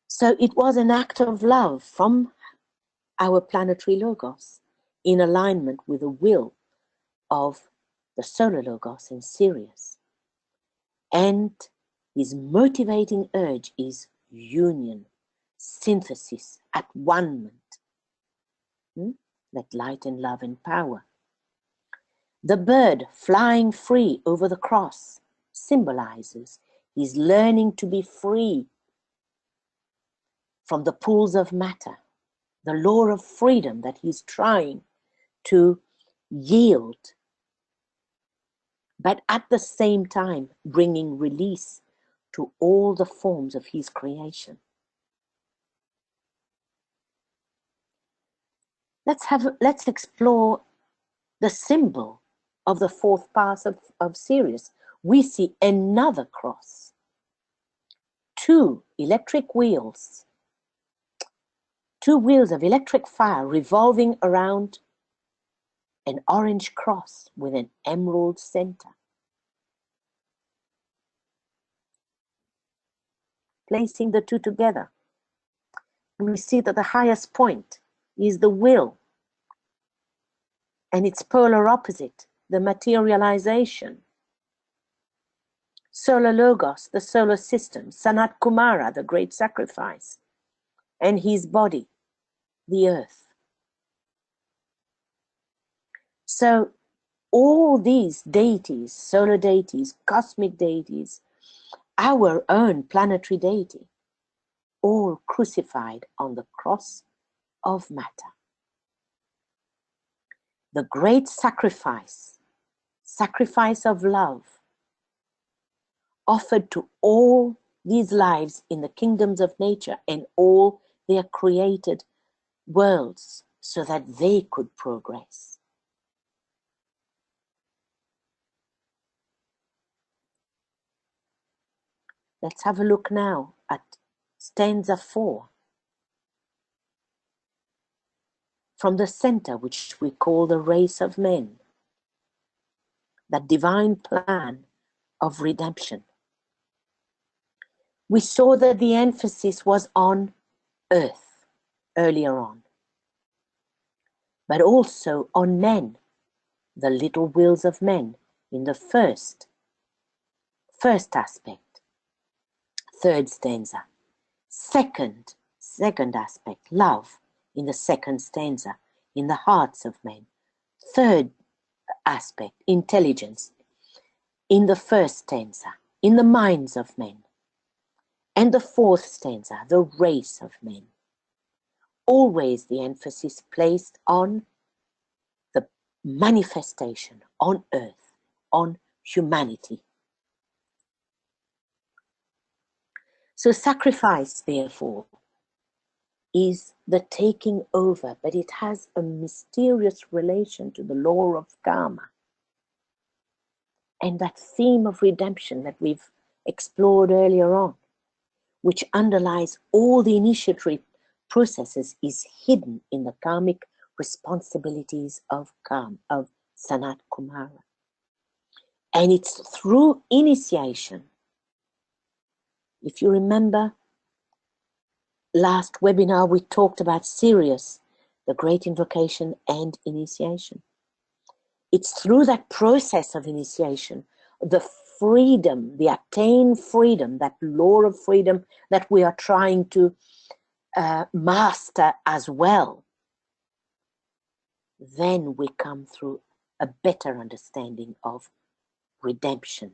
So it was an act of love from our planetary logos in alignment with the will of the solar logos in Sirius. And his motivating urge is union, synthesis, at one-ment. Like light and love and power. The bird flying free over the cross symbolizes his learning to be free from the pools of matter, the law of freedom that he's trying to yield, but at the same time bringing release to all the forms of his creation. Let's explore the symbol of the fourth path of Sirius. We see another cross, two wheels of electric fire revolving around an orange cross with an emerald center. Placing the two together, we see that the highest point is the will, and its polar opposite, the materialization. Solar Logos, the solar system, Sanat Kumara, the great sacrifice, and his body, the earth. So all these deities, solar deities, cosmic deities, our own planetary deity, all crucified on the cross of matter. The great sacrifice of love, offered to all these lives in the kingdoms of nature and all their created worlds so that they could progress. Let's have a look now at stanza 4. From the center, which we call the race of men, that divine plan of redemption. We saw that the emphasis was on earth earlier on, but also on men, the little wheels of men in the first aspect, third stanza. Second aspect, love, in the second stanza, in the hearts of men. Third aspect, intelligence, in the first stanza, in the minds of men. And the fourth stanza, the race of men. Always the emphasis placed on the manifestation, on earth, on humanity. So sacrifice, therefore, is the taking over, but it has a mysterious relation to the law of karma. And that theme of redemption that we've explored earlier on, which underlies all the initiatory processes, is hidden in the karmic responsibilities of Sanat Kumara. And it's through initiation. If you remember, last webinar we talked about Sirius, the great invocation and initiation. It's through that process of initiation, the freedom, the attained freedom, that law of freedom that we are trying to master as well. Then we come through a better understanding of redemption.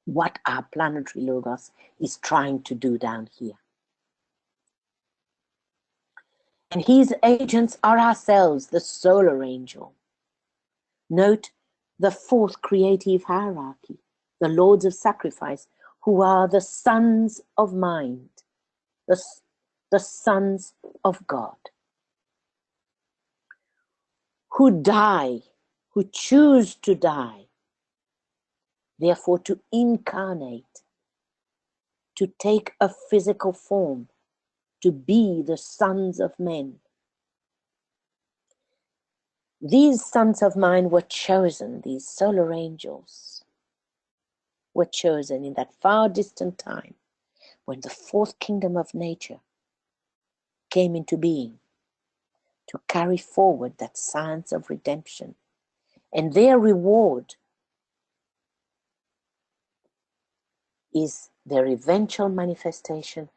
What our planetary logos is trying to do down here. And his agents are ourselves, the solar angel. Note the fourth creative hierarchy, the lords of sacrifice, who are the sons of mind, the sons of God, who die, who choose to die, therefore to incarnate, to take a physical form, to be the sons of men. These sons of mine were chosen, these solar angels were chosen in that far distant time when the fourth kingdom of nature came into being to carry forward that science of redemption And their reward is their eventual manifestation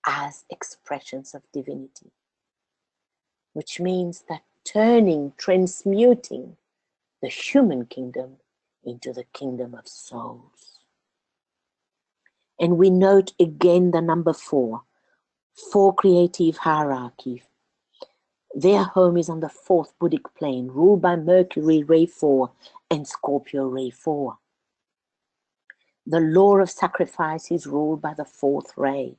as expressions of divinity, which means that transmuting the human kingdom into the kingdom of souls. And we note again the number 4 creative hierarchy. Their home is on the 4th Buddhic plane, ruled by Mercury ray 4 and Scorpio ray 4. The law of sacrifice is ruled by the 4th ray.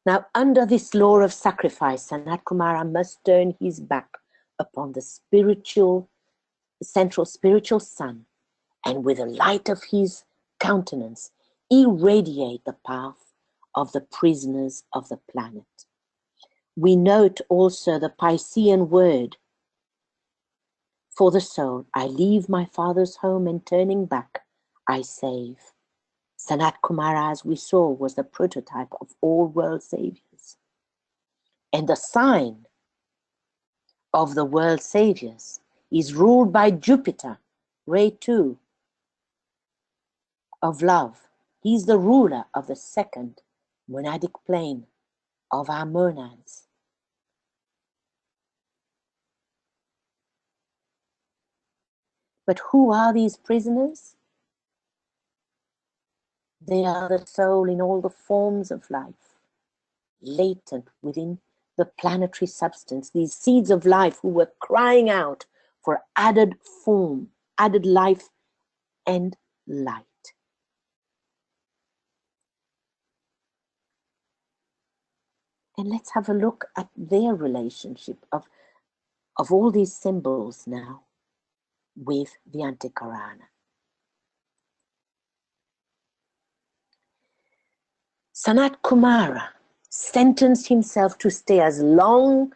Now, under this law of sacrifice, Sanat Kumara must turn his back upon the central spiritual sun, and with the light of his countenance, irradiate the path of the prisoners of the planet. We note also the Piscean word for the soul: I leave my father's home, and turning back, I save. Sanat Kumara, as we saw, was the prototype of all world saviors. And the sign of the world saviors is ruled by Jupiter, ray 2 of love. He's the ruler of the 2nd monadic plane of our monads. But who are these prisoners? They are the soul in all the forms of life, latent within the planetary substance, these seeds of life who were crying out for added form, added life and light. And let's have a look at their relationship of all these symbols now with the Antikarana. Sanat Kumara sentenced himself to stay as long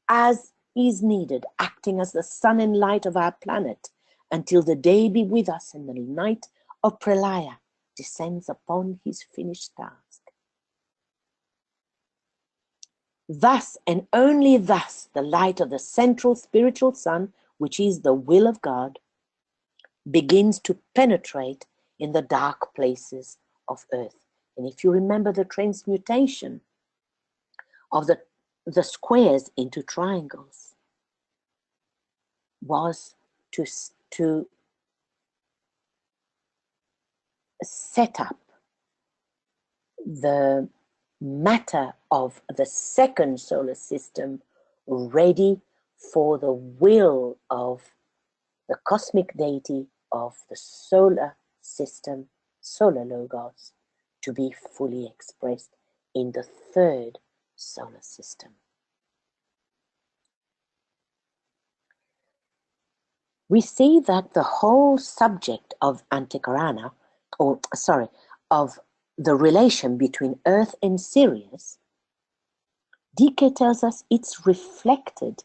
as is needed, acting as the sun and light of our planet, until the day be with us and the night of Pralaya descends upon his finished task. Thus, and only thus, the light of the central spiritual sun, which is the will of God, begins to penetrate in the dark places of earth. And if you remember the transmutation of the squares into triangles was to set up the matter of the 2nd solar system ready for the will of the cosmic deity of the solar system, solar logos, to be fully expressed in the 3rd solar system. We see that the whole subject of Antikarana, of the relation between Earth and Sirius, DK tells us it's reflected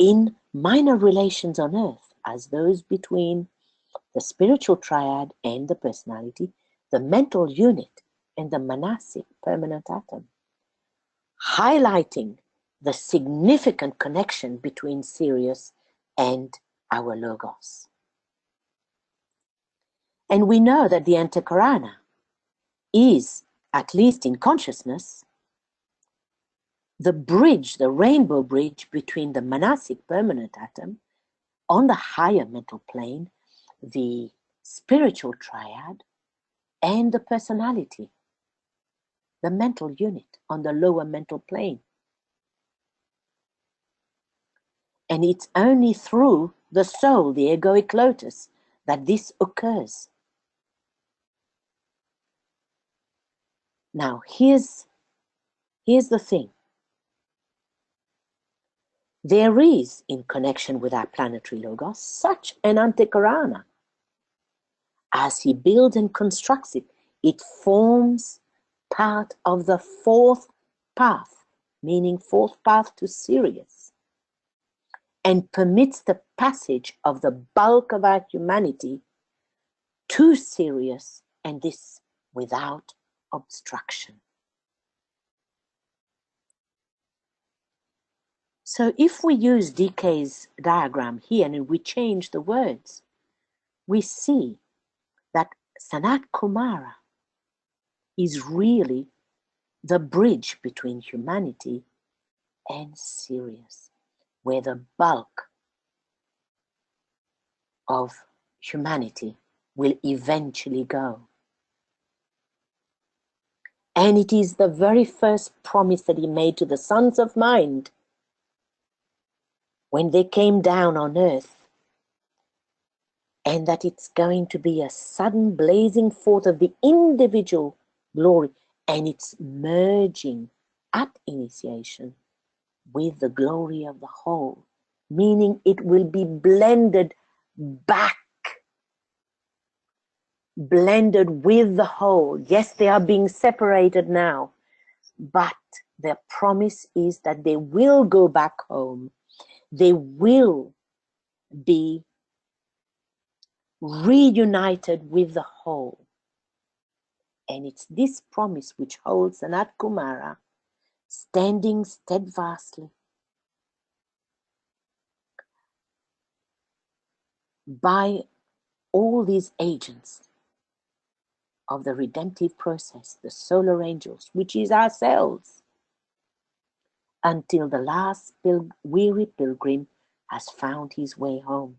in minor relations on Earth, as those between the spiritual triad and the personality, the mental unit, and the manasic permanent atom, highlighting the significant connection between Sirius and our logos. And we know that the Antikarana is, at least in consciousness, the bridge, the rainbow bridge between the manasic permanent atom on the higher mental plane, the spiritual triad, and the personality, the mental unit on the lower mental plane. And it's only through the soul, the egoic lotus, that this occurs. Now, here's the thing. There is, in connection with our planetary logos, such an Antikarana. As he builds and constructs it, it forms part of the 4th path, meaning 4th path to Sirius, and permits the passage of the bulk of our humanity to Sirius, and this without obstruction. So if we use DK's diagram here and we change the words, we see that Sanat Kumara is really the bridge between humanity and Sirius, where the bulk of humanity will eventually go. And it is the very first promise that he made to the sons of mind when they came down on earth, and that it's going to be a sudden blazing forth of the individual glory, and it's merging at initiation with the glory of the whole, meaning it will be blended back, blended with the whole. Yes, they are being separated now, but the promise is that they will go back home. They will be reunited with the whole. And it's this promise which holds Sanat Kumara standing steadfastly by all these agents of the redemptive process, the solar angels, which is ourselves, until the last weary pilgrim has found his way home.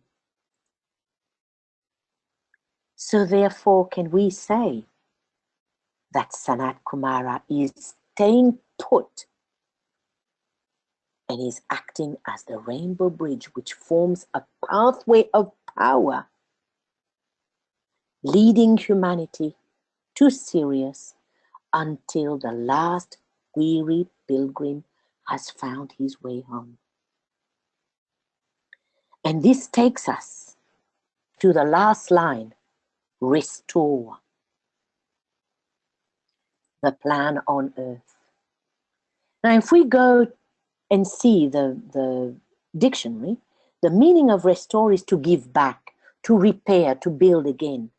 So therefore can we say that Sanat Kumara is staying put and is acting as the rainbow bridge which forms a pathway of power leading humanity to Sirius until the last weary pilgrim has found his way home. And this takes us to the last line, restore the plan on earth. Now, if we go and see the dictionary, the meaning of restore is to give back, to repair, to build again.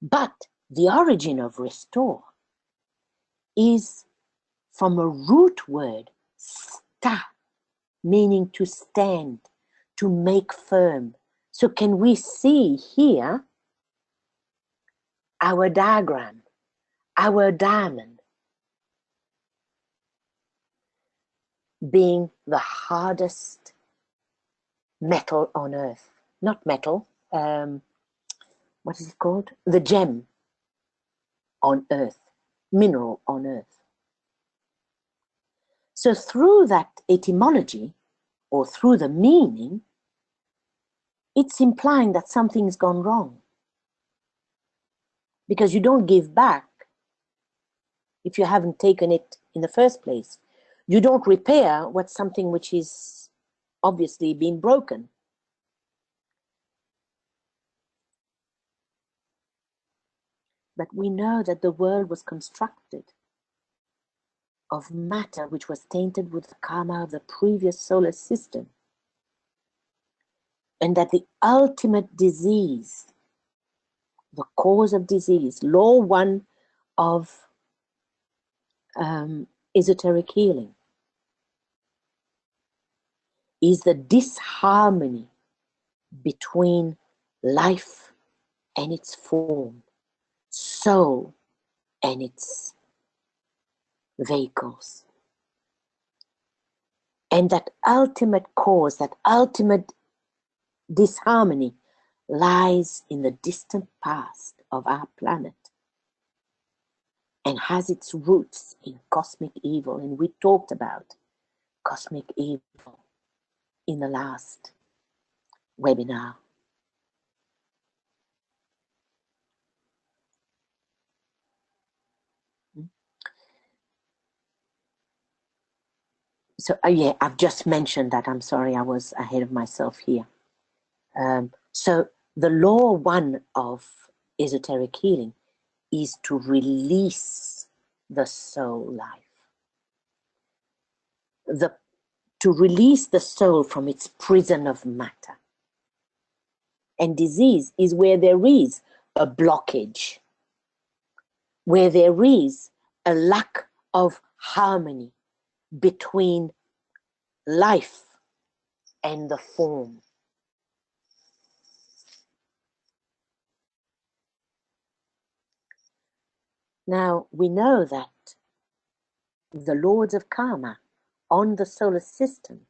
But the origin of restore is from a root word, sta, meaning to stand, to make firm. So can we see here our diagram, our diamond being the hardest metal on earth? Not metal, what is it called? The gem on earth, mineral on earth. So through that etymology, or through the meaning, it's implying that something's gone wrong. Because you don't give back if you haven't taken it in the first place. You don't repair what's something which is obviously being broken. But we know that the world was constructed of matter which was tainted with the karma of the previous solar system. And that the ultimate disease, the cause of disease, law one of esoteric healing, is the disharmony between life and its form, soul and its vehicles. And that ultimate cause, that ultimate disharmony lies in the distant past of our planet and has its roots in cosmic evil. And we talked about cosmic evil in the last webinar. So, yeah, I've just mentioned that. I'm sorry, I was ahead of myself here. So the law one of esoteric healing is to release the soul life. To release the soul from its prison of matter. And disease is where there is a blockage, where there is a lack of harmony between life and the form. Now, we know that the lords of karma on the solar system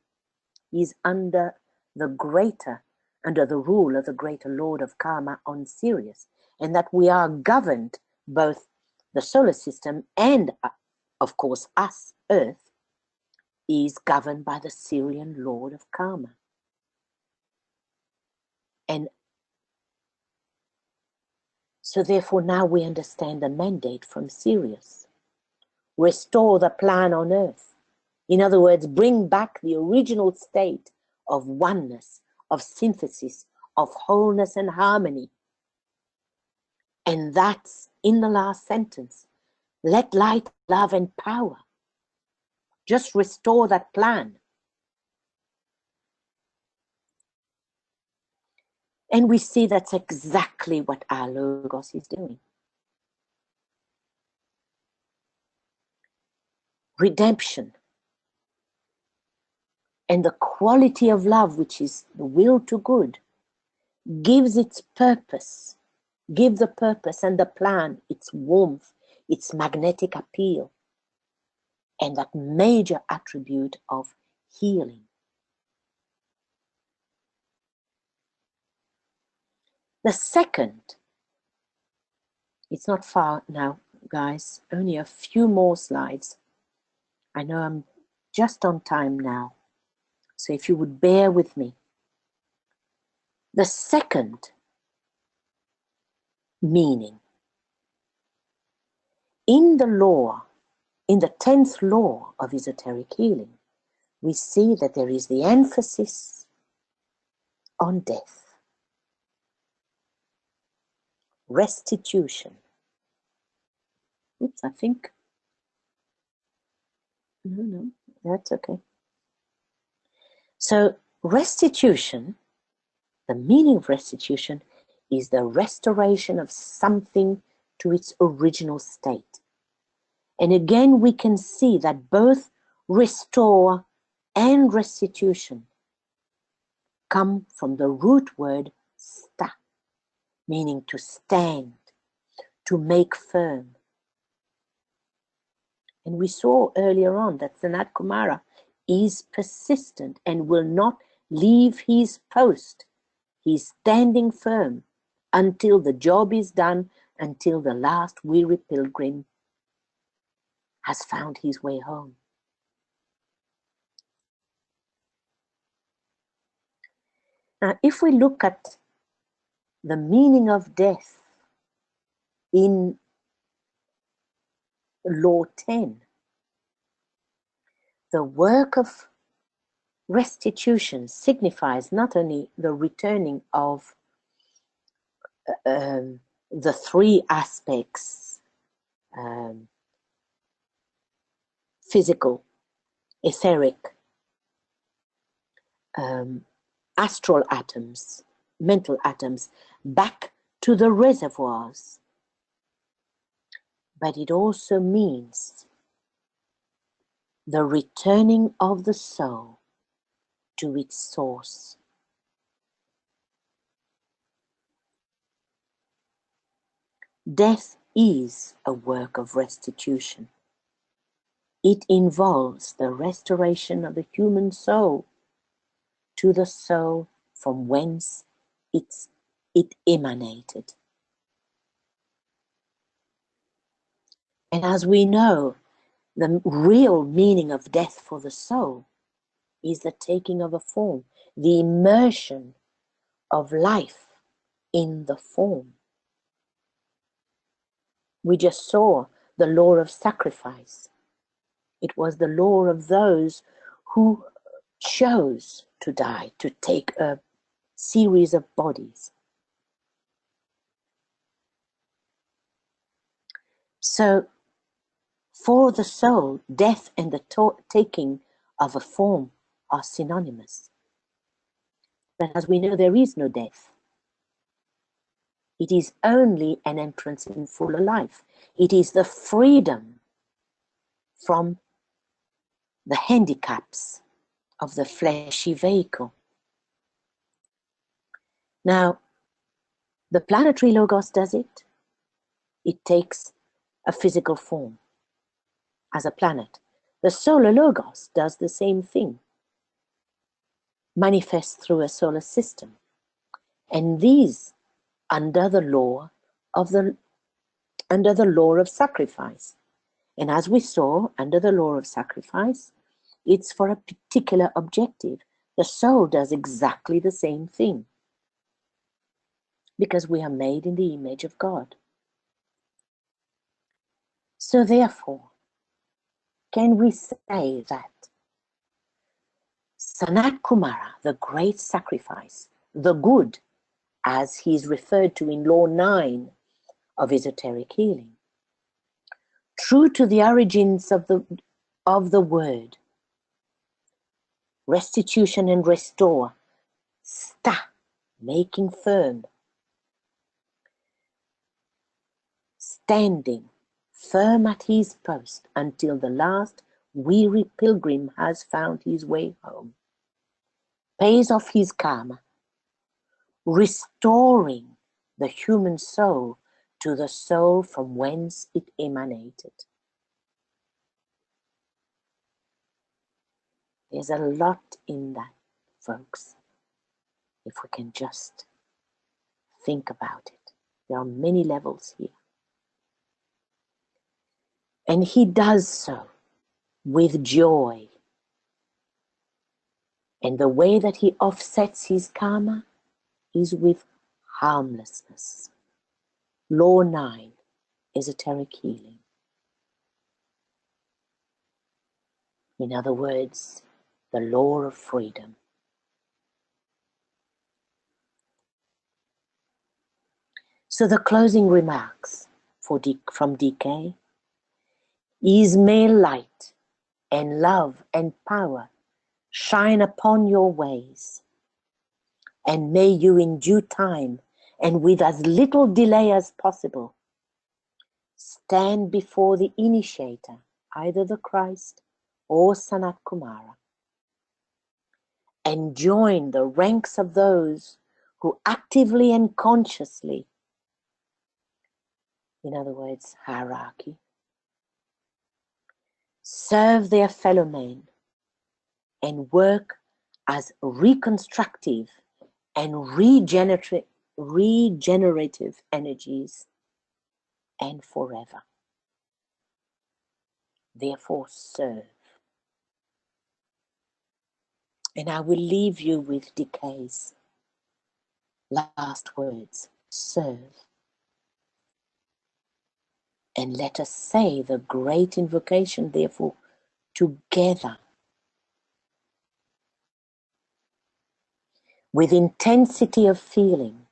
is under the rule of the greater lord of karma on Sirius, and that we are governed, both the solar system and, of course, us, Earth, is governed by the Sirian lord of karma. And so therefore now we understand the mandate from Sirius. Restore the plan on Earth. In other words, bring back the original state of oneness, of synthesis, of wholeness and harmony. And that's in the last sentence. Let light, love, and power just restore that plan. And we see that's exactly what our Logos is doing. Redemption and the quality of love, which is the will to good, gives its purpose, give the purpose and the plan its warmth, its magnetic appeal, and that major attribute of healing. The second, it's not far now, guys, only a few more slides. I know I'm just on time now, so if you would bear with me. The second meaning, in the law, in the 10th law of esoteric healing, we see that there is the emphasis on death, restitution. Oops, I think, no, that's okay. So restitution, the meaning of restitution is the restoration of something to its original state. And again, we can see that both restore and restitution come from the root word sta, meaning to stand, to make firm. And we saw earlier on that Sanat Kumara is persistent and will not leave his post. He's standing firm until the job is done, until the last weary pilgrim has found his way home. Now, if we look at the meaning of death in Law 10, the work of restitution signifies not only the returning of the three aspects, physical, etheric, astral atoms, mental atoms, back to the reservoirs, but it also means the returning of the soul to its source. Death is a work of restitution. It involves the restoration of the human soul to the soul from whence it emanated. And as we know, the real meaning of death for the soul is the taking of a form, the immersion of life in the form. We just saw the law of sacrifice. It was the law of those who chose to die, to take a series of bodies. So, for the soul, death and the taking of a form are synonymous. But as we know, there is no death. It is only an entrance in fuller life. It is the freedom from the handicaps of the fleshy vehicle. Now, the planetary logos does it. It takes a physical form as a planet. The solar logos does the same thing, manifests through a solar system. And these under the law of sacrifice. And as we saw, under the law of sacrifice, it's for a particular objective. The soul does exactly the same thing because we are made in the image of God. So therefore, can we say that Sanat Kumara, the great sacrifice, the good, as he is referred to in Law 9 of esoteric healing, true to the origins of the word, restitution and restore, sta, making firm, standing firm at his post until the last weary pilgrim has found his way home, pays off his karma, restoring the human soul to the soul from whence it emanated. There's a lot in that, folks, if we can just think about it. There are many levels here. And he does so with joy. And the way that he offsets his karma is with harmlessness. Law 9, esoteric healing. In other words, the law of freedom. So the closing remarks from DK is, may light and love and power shine upon your ways, and may you in due time and with as little delay as possible stand before the initiator, either the Christ or Sanat Kumara, and join the ranks of those who actively and consciously, in other words, hierarchy, serve their fellow men and work as reconstructive and regenerative energies and forever. Therefore, serve. And I will leave you with Decay's last words. Serve. And let us say the great invocation, therefore, together, with intensity of feeling,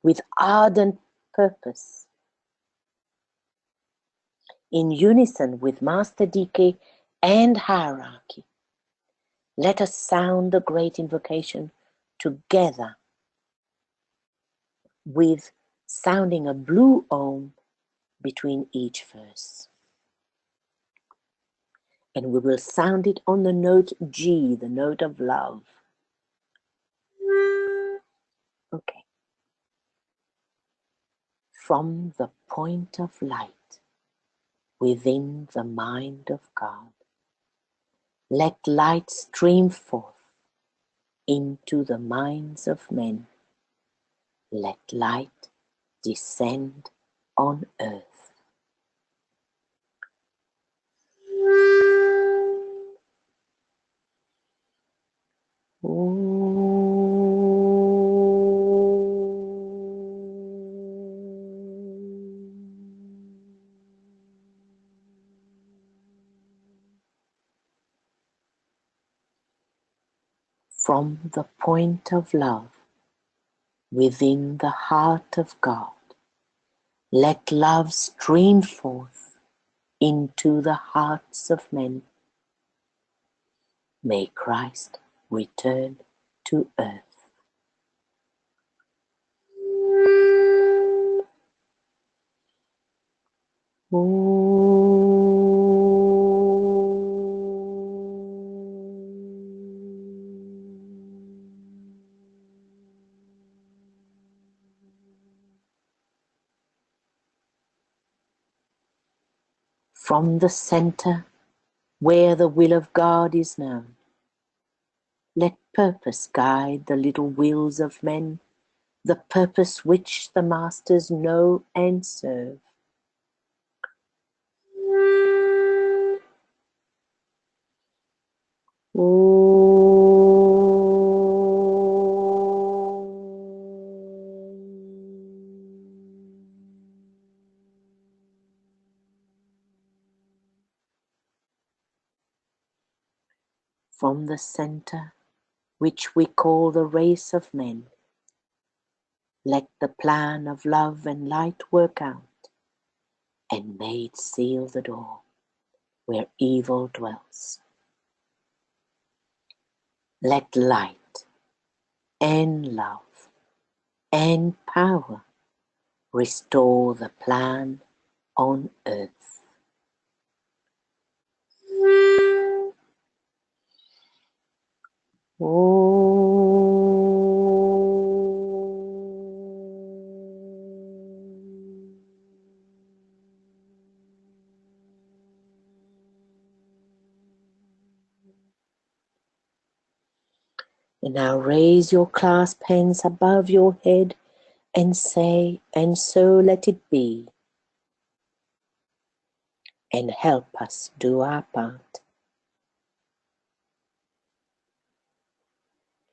with ardent purpose, in unison with Master DK and hierarchy. Let us sound the great invocation together, with sounding a blue Om between each verse. And we will sound it on the note G, the note of love. Okay. From the point of light within the mind of God, let light stream forth into the minds of men. Let light descend on earth. From the point of love within the heart of God, let love stream forth into the hearts of men. May Christ return to earth. From the center where the will of God is known, let purpose guide the little wills of men, the purpose which the masters know and serve. From the center, which we call the race of men, let the plan of love and light work out, and may it seal the door where evil dwells. Let light and love and power restore the plan on earth. And now raise your clasp hands above your head and say, and so let it be. And help us do our part.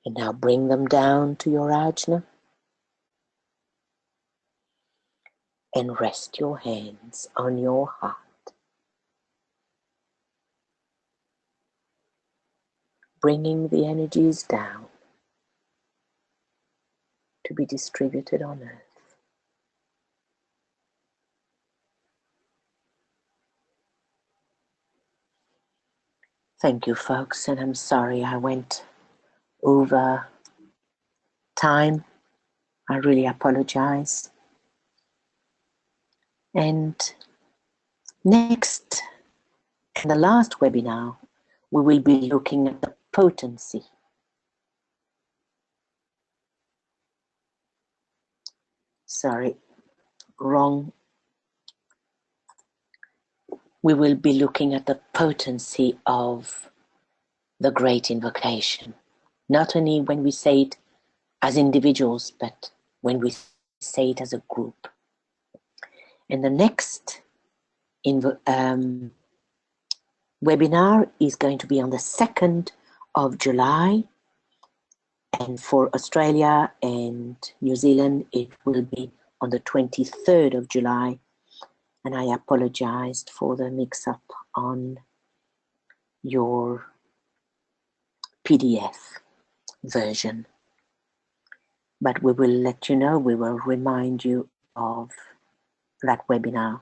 And now bring them down to your ajna and rest your hands on your heart. Bringing the energies down to be distributed on earth. Thank you, folks, and I'm sorry I went over time. I really apologize. And next, in the last webinar, we will be looking at the potency. Sorry, wrong. We will be looking at the potency of the great invocation. Not only when we say it as individuals, but when we say it as a group. And the next webinar is going to be on the 2nd of July. And for Australia and New Zealand, it will be on the 23rd of July. And I apologized for the mix-up on your PDF version. But we will let you know, we will remind you of that webinar.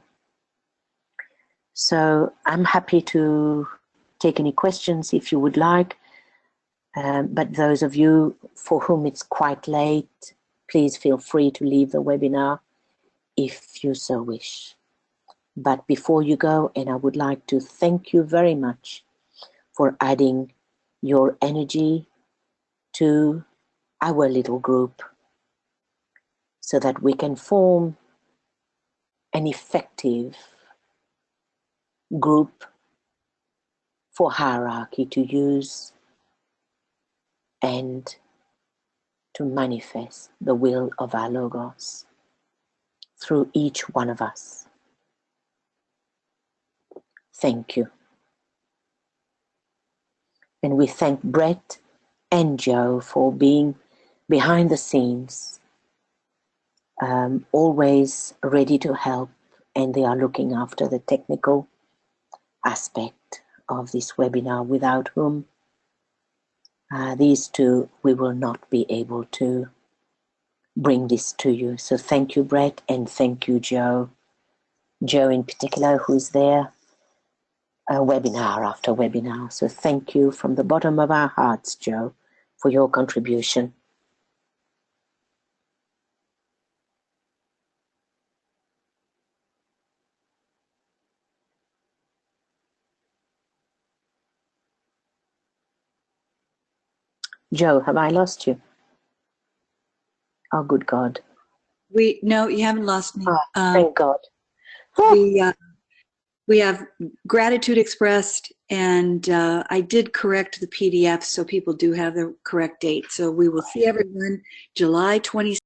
So I'm happy to take any questions if you would like. But those of you for whom it's quite late, please feel free to leave the webinar if you so wish. But before you go, and I would like to thank you very much for adding your energy to our little group so that we can form an effective group for hierarchy to use and to manifest the will of our Logos through each one of us. Thank you. And we thank Brett and Joe for being behind the scenes, always ready to help, and they are looking after the technical aspect of this webinar, without whom these two, we will not be able to bring this to you. So thank you, Brett, and thank you, Joe. Joe in particular, who is there webinar after webinar. So thank you from the bottom of our hearts, Joe, for your contribution. Joe, have I lost you? Oh, good God. No, you haven't lost me. Oh, thank God. The We have gratitude expressed, and I did correct the PDF so people do have the correct date. So we will see everyone July 26th.